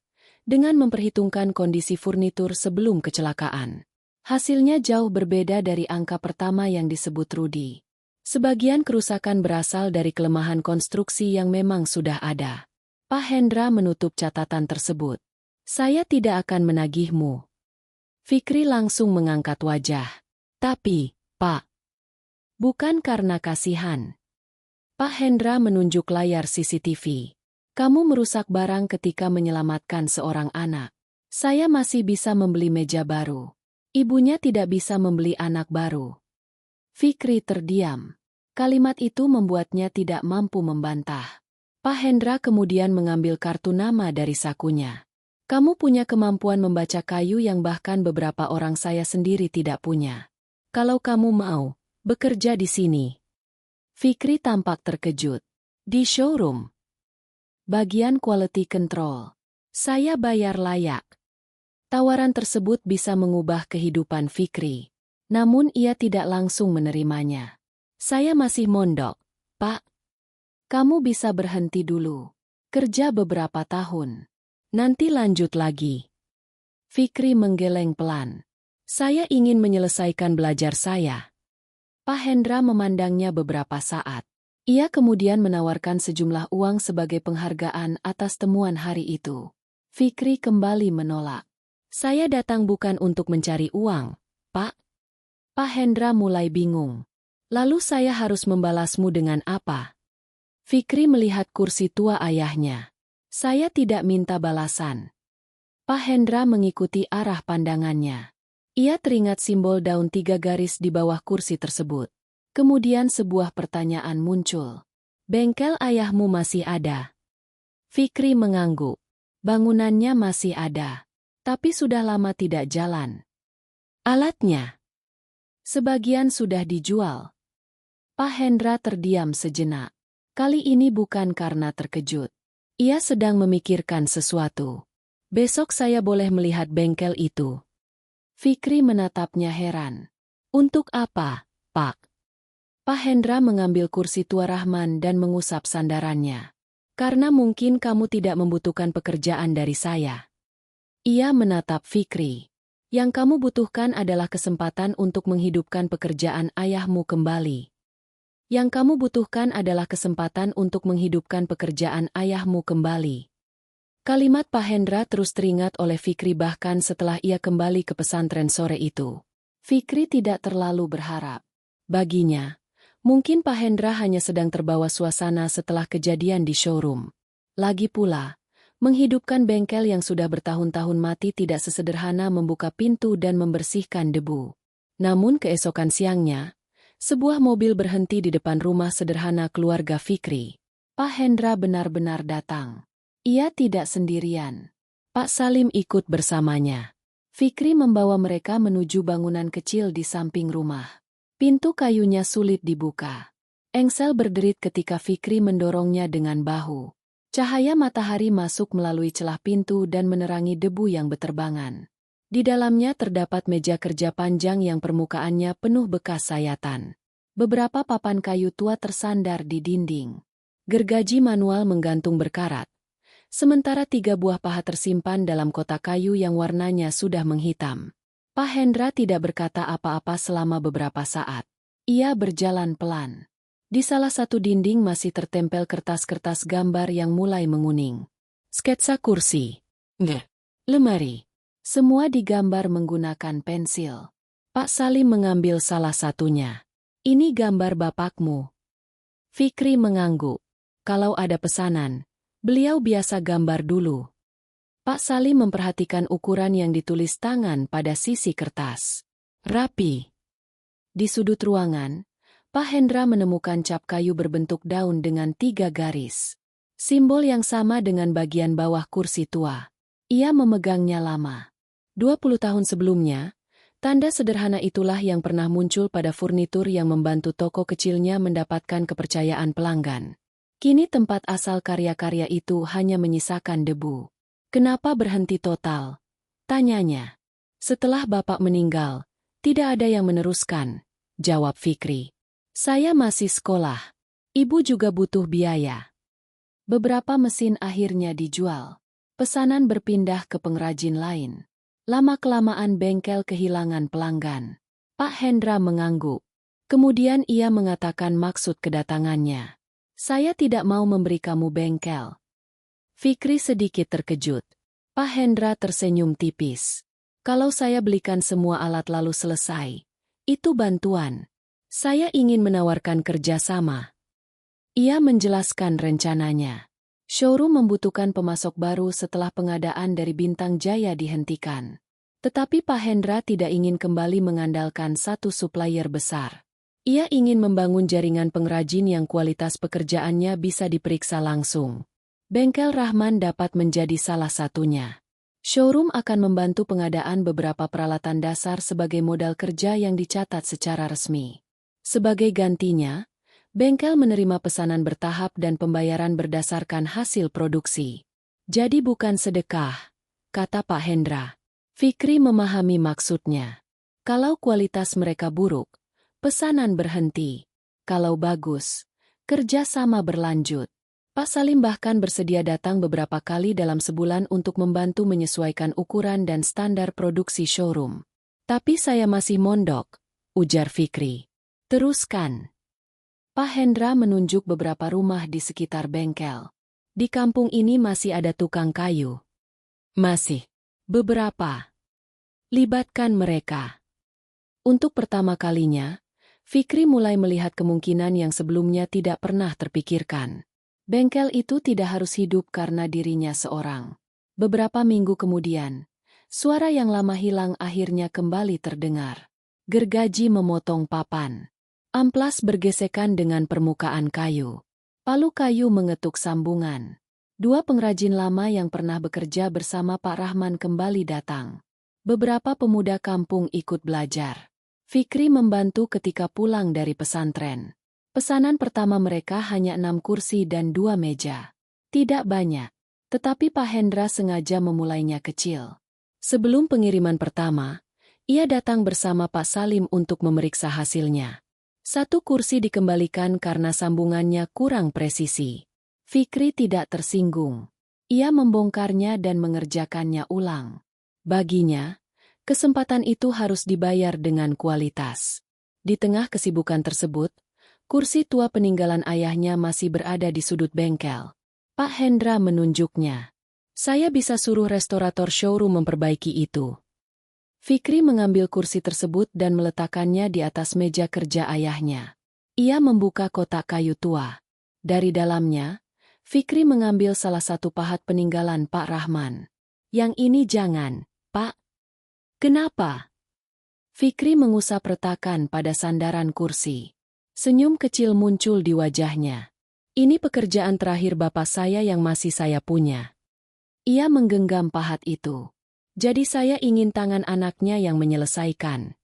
dengan memperhitungkan kondisi furnitur sebelum kecelakaan. Hasilnya jauh berbeda dari angka pertama yang disebut Rudi. Sebagian kerusakan berasal dari kelemahan konstruksi yang memang sudah ada. Pak Hendra menutup catatan tersebut. Saya tidak akan menagihmu. Fikri langsung mengangkat wajah. Tapi, Pak, bukan karena kasihan. Pak Hendra menunjuk layar CCTV. Kamu merusak barang ketika menyelamatkan seorang anak. Saya masih bisa membeli meja baru. Ibunya tidak bisa membeli anak baru. Fikri terdiam. Kalimat itu membuatnya tidak mampu membantah. Pak Hendra kemudian mengambil kartu nama dari sakunya. Kamu punya kemampuan membaca kayu yang bahkan beberapa orang saya sendiri tidak punya. Kalau kamu mau, bekerja di sini. Fikri tampak terkejut. Di showroom. Bagian quality control. Saya bayar layak. Tawaran tersebut bisa mengubah kehidupan Fikri. Namun ia tidak langsung menerimanya. Saya masih mondok, Pak. Kamu bisa berhenti dulu. Kerja beberapa tahun. Nanti lanjut lagi. Fikri menggeleng pelan. Saya ingin menyelesaikan belajar saya. Pak Hendra memandangnya beberapa saat. Ia kemudian menawarkan sejumlah uang sebagai penghargaan atas temuan hari itu. Fikri kembali menolak. Saya datang bukan untuk mencari uang, Pak. Pak Hendra mulai bingung. Lalu saya harus membalasmu dengan apa? Fikri melihat kursi tua ayahnya. Saya tidak minta balasan. Pak Hendra mengikuti arah pandangannya. Ia teringat simbol daun 3 garis di bawah kursi tersebut. Kemudian sebuah pertanyaan muncul. Bengkel ayahmu masih ada? Fikri mengangguk. Bangunannya masih ada. Tapi sudah lama tidak jalan. Alatnya? Sebagian sudah dijual. Pak Hendra terdiam sejenak. Kali ini bukan karena terkejut. Ia sedang memikirkan sesuatu. Besok saya boleh melihat bengkel itu. Fikri menatapnya heran. Untuk apa, Pak? Pak Hendra mengambil kursi tua Rahman dan mengusap sandarannya. Karena mungkin kamu tidak membutuhkan pekerjaan dari saya. Ia menatap Fikri. Yang kamu butuhkan adalah kesempatan untuk menghidupkan pekerjaan ayahmu kembali. Yang kamu butuhkan adalah kesempatan untuk menghidupkan pekerjaan ayahmu kembali. Kalimat Pak Hendra terus teringat oleh Fikri bahkan setelah ia kembali ke pesantren sore itu. Fikri tidak terlalu berharap. Baginya, mungkin Pak Hendra hanya sedang terbawa suasana setelah kejadian di showroom. Lagi pula, menghidupkan bengkel yang sudah bertahun-tahun mati tidak sesederhana membuka pintu dan membersihkan debu. Namun keesokan siangnya, sebuah mobil berhenti di depan rumah sederhana keluarga Fikri. Pak Hendra benar-benar datang. Ia tidak sendirian. Pak Salim ikut bersamanya. Fikri membawa mereka menuju bangunan kecil di samping rumah. Pintu kayunya sulit dibuka. Engsel berderit ketika Fikri mendorongnya dengan bahu. Cahaya matahari masuk melalui celah pintu dan menerangi debu yang beterbangan. Di dalamnya terdapat meja kerja panjang yang permukaannya penuh bekas sayatan. Beberapa papan kayu tua tersandar di dinding. Gergaji manual menggantung berkarat. Sementara 3 buah paha tersimpan dalam kotak kayu yang warnanya sudah menghitam. Pak Hendra tidak berkata apa-apa selama beberapa saat. Ia berjalan pelan. Di salah satu dinding masih tertempel kertas-kertas gambar yang mulai menguning. Sketsa kursi. Lemari. Semua digambar menggunakan pensil. Pak Salim mengambil salah satunya. Ini gambar bapakmu. Fikri mengangguk. Kalau ada pesanan, beliau biasa gambar dulu. Pak Salim memperhatikan ukuran yang ditulis tangan pada sisi kertas. Rapi. Di sudut ruangan, Pak Hendra menemukan cap kayu berbentuk daun dengan 3 garis. Simbol yang sama dengan bagian bawah kursi tua. Ia memegangnya lama. 20 tahun sebelumnya, tanda sederhana itulah yang pernah muncul pada furnitur yang membantu toko kecilnya mendapatkan kepercayaan pelanggan. Kini tempat asal karya-karya itu hanya menyisakan debu. Kenapa berhenti total? Tanyanya. Setelah bapak meninggal, tidak ada yang meneruskan, jawab Fikri. Saya masih sekolah. Ibu juga butuh biaya. Beberapa mesin akhirnya dijual. Pesanan berpindah ke pengrajin lain. Lama-kelamaan bengkel kehilangan pelanggan. Pak Hendra mengangguk. Kemudian ia mengatakan maksud kedatangannya. Saya tidak mau memberi kamu bengkel. Fikri sedikit terkejut. Pak Hendra tersenyum tipis. Kalau saya belikan semua alat lalu selesai, itu bantuan. Saya ingin menawarkan kerjasama. Ia menjelaskan rencananya. Showroom membutuhkan pemasok baru setelah pengadaan dari Bintang Jaya dihentikan. Tetapi Pak Hendra tidak ingin kembali mengandalkan satu supplier besar. Ia ingin membangun jaringan pengrajin yang kualitas pekerjaannya bisa diperiksa langsung. Bengkel Rahman dapat menjadi salah satunya. Showroom akan membantu pengadaan beberapa peralatan dasar sebagai modal kerja yang dicatat secara resmi. Sebagai gantinya, bengkel menerima pesanan bertahap dan pembayaran berdasarkan hasil produksi. Jadi bukan sedekah, kata Pak Hendra. Fikri memahami maksudnya. Kalau kualitas mereka buruk, pesanan berhenti. Kalau bagus, kerjasama berlanjut. Pak Salim bahkan bersedia datang beberapa kali dalam sebulan untuk membantu menyesuaikan ukuran dan standar produksi showroom. Tapi saya masih mondok, ujar Fikri. Teruskan. Pak Hendra menunjuk beberapa rumah di sekitar bengkel. Di kampung ini masih ada tukang kayu. Masih. Beberapa. Libatkan mereka. Untuk pertama kalinya, Fikri mulai melihat kemungkinan yang sebelumnya tidak pernah terpikirkan. Bengkel itu tidak harus hidup karena dirinya seorang. Beberapa minggu kemudian, suara yang lama hilang akhirnya kembali terdengar. Gergaji memotong papan. Amplas bergesekan dengan permukaan kayu. Palu kayu mengetuk sambungan. 2 pengrajin lama yang pernah bekerja bersama Pak Rahman kembali datang. Beberapa pemuda kampung ikut belajar. Fikri membantu ketika pulang dari pesantren. Pesanan pertama mereka hanya 6 kursi dan 2 meja. Tidak banyak, tetapi Pak Hendra sengaja memulainya kecil. Sebelum pengiriman pertama, ia datang bersama Pak Salim untuk memeriksa hasilnya. 1 kursi dikembalikan karena sambungannya kurang presisi. Fikri tidak tersinggung. Ia membongkarnya dan mengerjakannya ulang. Baginya, kesempatan itu harus dibayar dengan kualitas. Di tengah kesibukan tersebut, kursi tua peninggalan ayahnya masih berada di sudut bengkel. Pak Hendra menunjuknya. Saya bisa suruh restorator showroom memperbaiki itu. Fikri mengambil kursi tersebut dan meletakkannya di atas meja kerja ayahnya. Ia membuka kotak kayu tua. Dari dalamnya, Fikri mengambil salah satu pahat peninggalan Pak Rahman. Yang ini jangan, Pak. Kenapa? Fikri mengusap retakan pada sandaran kursi. Senyum kecil muncul di wajahnya. Ini pekerjaan terakhir bapak saya yang masih saya punya. Ia menggenggam pahat itu. Jadi saya ingin tangan anaknya yang menyelesaikan.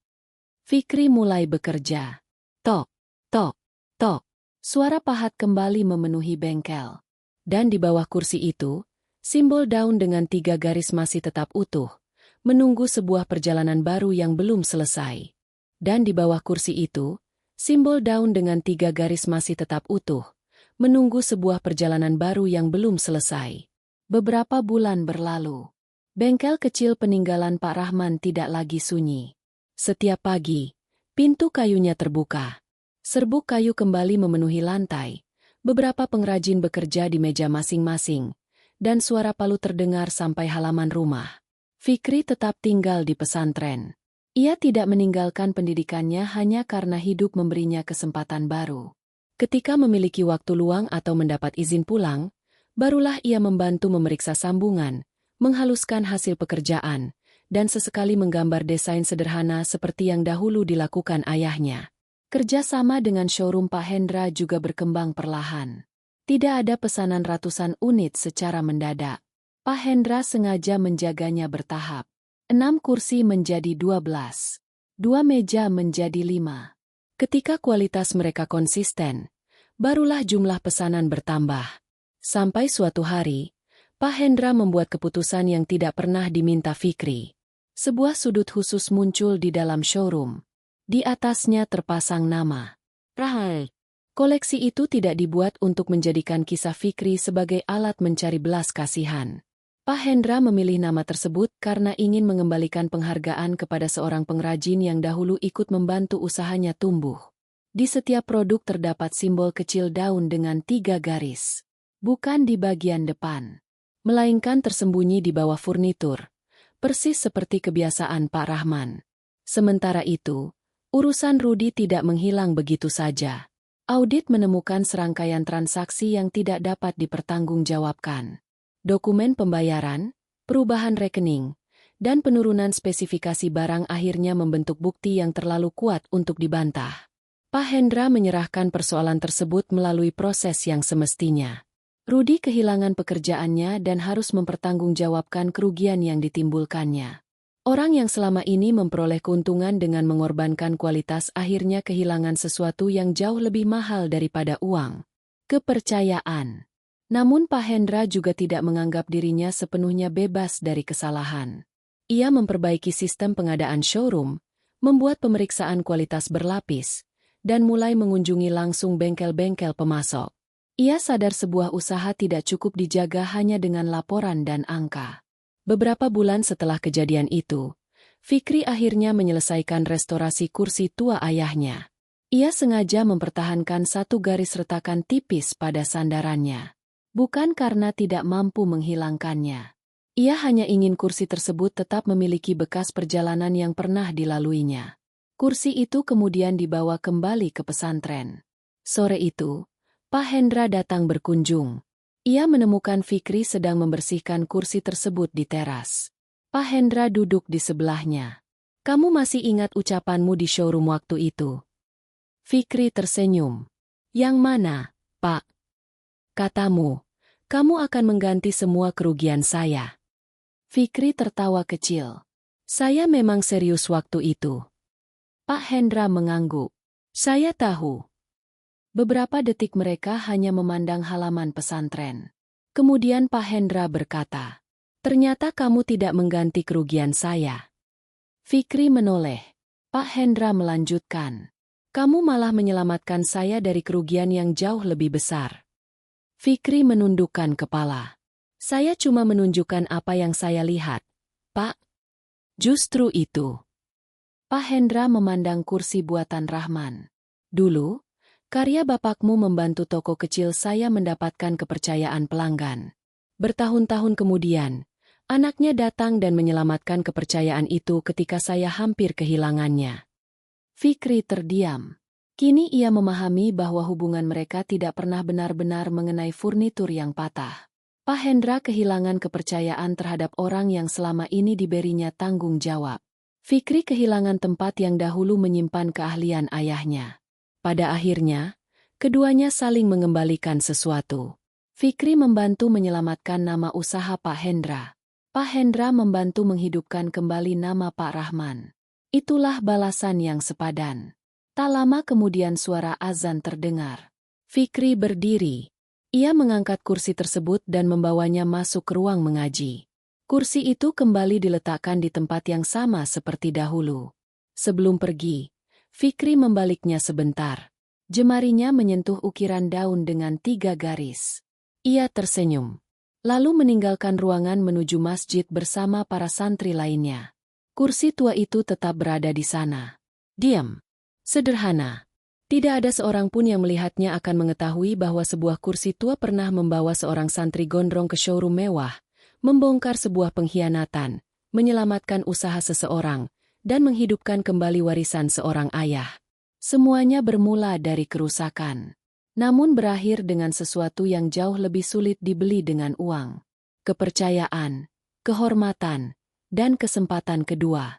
Fikri mulai bekerja. Tok, tok, tok. Suara pahat kembali memenuhi bengkel. Dan di bawah kursi itu, simbol daun dengan 3 garis masih tetap utuh, menunggu sebuah perjalanan baru yang belum selesai. Dan di bawah kursi itu, simbol daun dengan 3 garis masih tetap utuh, menunggu sebuah perjalanan baru yang belum selesai. Beberapa bulan berlalu. Bengkel kecil peninggalan Pak Rahman tidak lagi sunyi. Setiap pagi, pintu kayunya terbuka. Serbuk kayu kembali memenuhi lantai. Beberapa pengrajin bekerja di meja masing-masing, dan suara palu terdengar sampai halaman rumah. Fikri tetap tinggal di pesantren. Ia tidak meninggalkan pendidikannya hanya karena hidup memberinya kesempatan baru. Ketika memiliki waktu luang atau mendapat izin pulang, barulah ia membantu memeriksa sambungan, menghaluskan hasil pekerjaan, dan sesekali menggambar desain sederhana seperti yang dahulu dilakukan ayahnya. Kerjasama dengan showroom Pak Hendra juga berkembang perlahan. Tidak ada pesanan ratusan unit secara mendadak. Pak Hendra sengaja menjaganya bertahap. 6 kursi menjadi 12. 2 meja menjadi 5. Ketika kualitas mereka konsisten, barulah jumlah pesanan bertambah. Sampai suatu hari, Pak Hendra membuat keputusan yang tidak pernah diminta Fikri. Sebuah sudut khusus muncul di dalam showroom. Di atasnya terpasang nama. Rahel. Koleksi itu tidak dibuat untuk menjadikan kisah Fikri sebagai alat mencari belas kasihan. Pak Hendra memilih nama tersebut karena ingin mengembalikan penghargaan kepada seorang pengrajin yang dahulu ikut membantu usahanya tumbuh. Di setiap produk terdapat simbol kecil daun dengan 3 garis. Bukan di bagian depan, melainkan tersembunyi di bawah furnitur, persis seperti kebiasaan Pak Rahman. Sementara itu, urusan Rudi tidak menghilang begitu saja. Audit menemukan serangkaian transaksi yang tidak dapat dipertanggungjawabkan. Dokumen pembayaran, perubahan rekening, dan penurunan spesifikasi barang akhirnya membentuk bukti yang terlalu kuat untuk dibantah. Pak Hendra menyerahkan persoalan tersebut melalui proses yang semestinya. Rudi kehilangan pekerjaannya dan harus mempertanggungjawabkan kerugian yang ditimbulkannya. Orang yang selama ini memperoleh keuntungan dengan mengorbankan kualitas akhirnya kehilangan sesuatu yang jauh lebih mahal daripada uang. Kepercayaan. Namun Pak Hendra juga tidak menganggap dirinya sepenuhnya bebas dari kesalahan. Ia memperbaiki sistem pengadaan showroom, membuat pemeriksaan kualitas berlapis, dan mulai mengunjungi langsung bengkel-bengkel pemasok. Ia sadar sebuah usaha tidak cukup dijaga hanya dengan laporan dan angka. Beberapa bulan setelah kejadian itu, Fikri akhirnya menyelesaikan restorasi kursi tua ayahnya. Ia sengaja mempertahankan 1 garis retakan tipis pada sandarannya. Bukan karena tidak mampu menghilangkannya. Ia hanya ingin kursi tersebut tetap memiliki bekas perjalanan yang pernah dilaluinya. Kursi itu kemudian dibawa kembali ke pesantren. Sore itu, Pak Hendra datang berkunjung. Ia menemukan Fikri sedang membersihkan kursi tersebut di teras. Pak Hendra duduk di sebelahnya. "Kamu masih ingat ucapanmu di showroom waktu itu?" Fikri tersenyum. "Yang mana, Pak?" "Katamu, kamu akan mengganti semua kerugian saya." Fikri tertawa kecil. "Saya memang serius waktu itu." Pak Hendra mengangguk. "Saya tahu." Beberapa detik mereka hanya memandang halaman pesantren. Kemudian Pak Hendra berkata, "Ternyata kamu tidak mengganti kerugian saya." Fikri menoleh. Pak Hendra melanjutkan, "Kamu malah menyelamatkan saya dari kerugian yang jauh lebih besar." Fikri menundukkan kepala. "Saya cuma menunjukkan apa yang saya lihat, Pak." "Justru itu." Pak Hendra memandang kursi buatan Rahman. "Dulu, karya bapakmu membantu toko kecil saya mendapatkan kepercayaan pelanggan. Bertahun-tahun kemudian, anaknya datang dan menyelamatkan kepercayaan itu ketika saya hampir kehilangannya." Fikri terdiam. Kini ia memahami bahwa hubungan mereka tidak pernah benar-benar mengenai furnitur yang patah. Pak Hendra kehilangan kepercayaan terhadap orang yang selama ini diberinya tanggung jawab. Fikri kehilangan tempat yang dahulu menyimpan keahlian ayahnya. Pada akhirnya, keduanya saling mengembalikan sesuatu. Fikri membantu menyelamatkan nama usaha Pak Hendra. Pak Hendra membantu menghidupkan kembali nama Pak Rahman. Itulah balasan yang sepadan. Tak lama kemudian suara azan terdengar. Fikri berdiri. Ia mengangkat kursi tersebut dan membawanya masuk ke ruang mengaji. Kursi itu kembali diletakkan di tempat yang sama seperti dahulu. Sebelum pergi, Fikri membaliknya sebentar. Jemarinya menyentuh ukiran daun dengan 3 garis. Ia tersenyum. Lalu meninggalkan ruangan menuju masjid bersama para santri lainnya. Kursi tua itu tetap berada di sana. Diam. Sederhana. Tidak ada seorang pun yang melihatnya akan mengetahui bahwa sebuah kursi tua pernah membawa seorang santri gondrong ke showroom mewah, membongkar sebuah pengkhianatan, menyelamatkan usaha seseorang, dan menghidupkan kembali warisan seorang ayah. Semuanya bermula dari kerusakan. Namun berakhir dengan sesuatu yang jauh lebih sulit dibeli dengan uang. Kepercayaan, kehormatan, dan kesempatan kedua.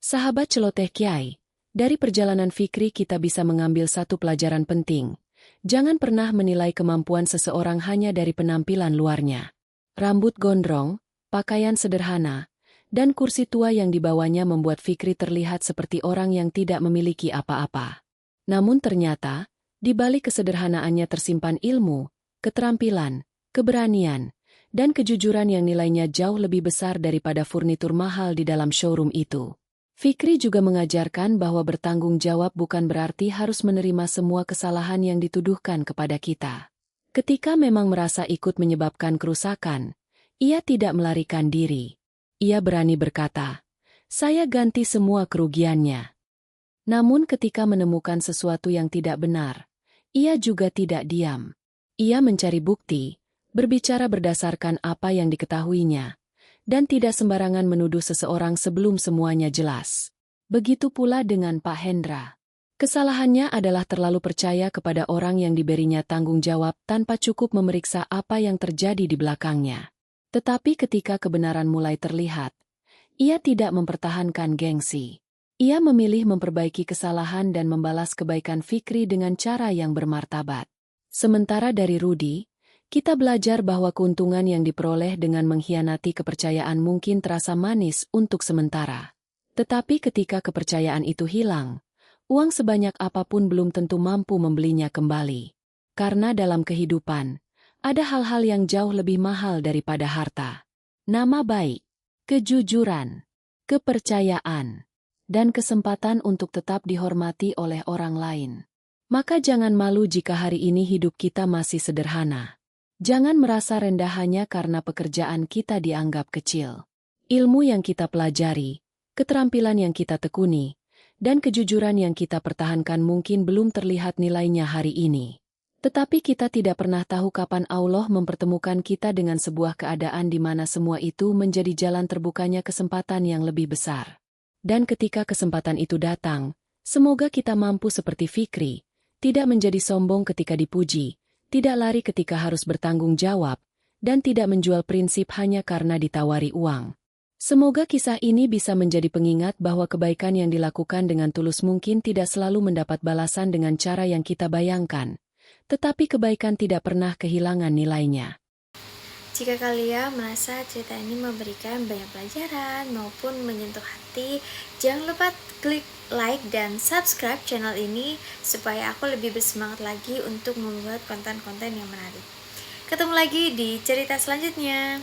Sahabat celoteh Kiai, dari perjalanan Fikri kita bisa mengambil satu pelajaran penting. Jangan pernah menilai kemampuan seseorang hanya dari penampilan luarnya. Rambut gondrong, pakaian sederhana, dan kursi tua yang dibawanya membuat Fikri terlihat seperti orang yang tidak memiliki apa-apa. Namun ternyata, di balik kesederhanaannya tersimpan ilmu, keterampilan, keberanian, dan kejujuran yang nilainya jauh lebih besar daripada furnitur mahal di dalam showroom itu. Fikri juga mengajarkan bahwa bertanggung jawab bukan berarti harus menerima semua kesalahan yang dituduhkan kepada kita. Ketika memang merasa ikut menyebabkan kerusakan, ia tidak melarikan diri. Ia berani berkata, "Saya ganti semua kerugiannya." Namun ketika menemukan sesuatu yang tidak benar, ia juga tidak diam. Ia mencari bukti, berbicara berdasarkan apa yang diketahuinya, dan tidak sembarangan menuduh seseorang sebelum semuanya jelas. Begitu pula dengan Pak Hendra. Kesalahannya adalah terlalu percaya kepada orang yang diberinya tanggung jawab tanpa cukup memeriksa apa yang terjadi di belakangnya. Tetapi ketika kebenaran mulai terlihat, ia tidak mempertahankan gengsi. Ia memilih memperbaiki kesalahan dan membalas kebaikan Fikri dengan cara yang bermartabat. Sementara dari Rudi, kita belajar bahwa keuntungan yang diperoleh dengan mengkhianati kepercayaan mungkin terasa manis untuk sementara. Tetapi ketika kepercayaan itu hilang, uang sebanyak apapun belum tentu mampu membelinya kembali. Karena dalam kehidupan, ada hal-hal yang jauh lebih mahal daripada harta. Nama baik, kejujuran, kepercayaan, dan kesempatan untuk tetap dihormati oleh orang lain. Maka jangan malu jika hari ini hidup kita masih sederhana. Jangan merasa rendah hanya karena pekerjaan kita dianggap kecil. Ilmu yang kita pelajari, keterampilan yang kita tekuni, dan kejujuran yang kita pertahankan mungkin belum terlihat nilainya hari ini. Tetapi kita tidak pernah tahu kapan Allah mempertemukan kita dengan sebuah keadaan di mana semua itu menjadi jalan terbukanya kesempatan yang lebih besar. Dan ketika kesempatan itu datang, semoga kita mampu seperti Fikri, tidak menjadi sombong ketika dipuji, tidak lari ketika harus bertanggung jawab, dan tidak menjual prinsip hanya karena ditawari uang. Semoga kisah ini bisa menjadi pengingat bahwa kebaikan yang dilakukan dengan tulus mungkin tidak selalu mendapat balasan dengan cara yang kita bayangkan, tetapi kebaikan tidak pernah kehilangan nilainya. Jika kalian merasa cerita ini memberikan banyak pelajaran maupun menyentuh hati, jangan lupa klik like dan subscribe channel ini supaya aku lebih bersemangat lagi untuk membuat konten-konten yang menarik. Ketemu lagi di cerita selanjutnya.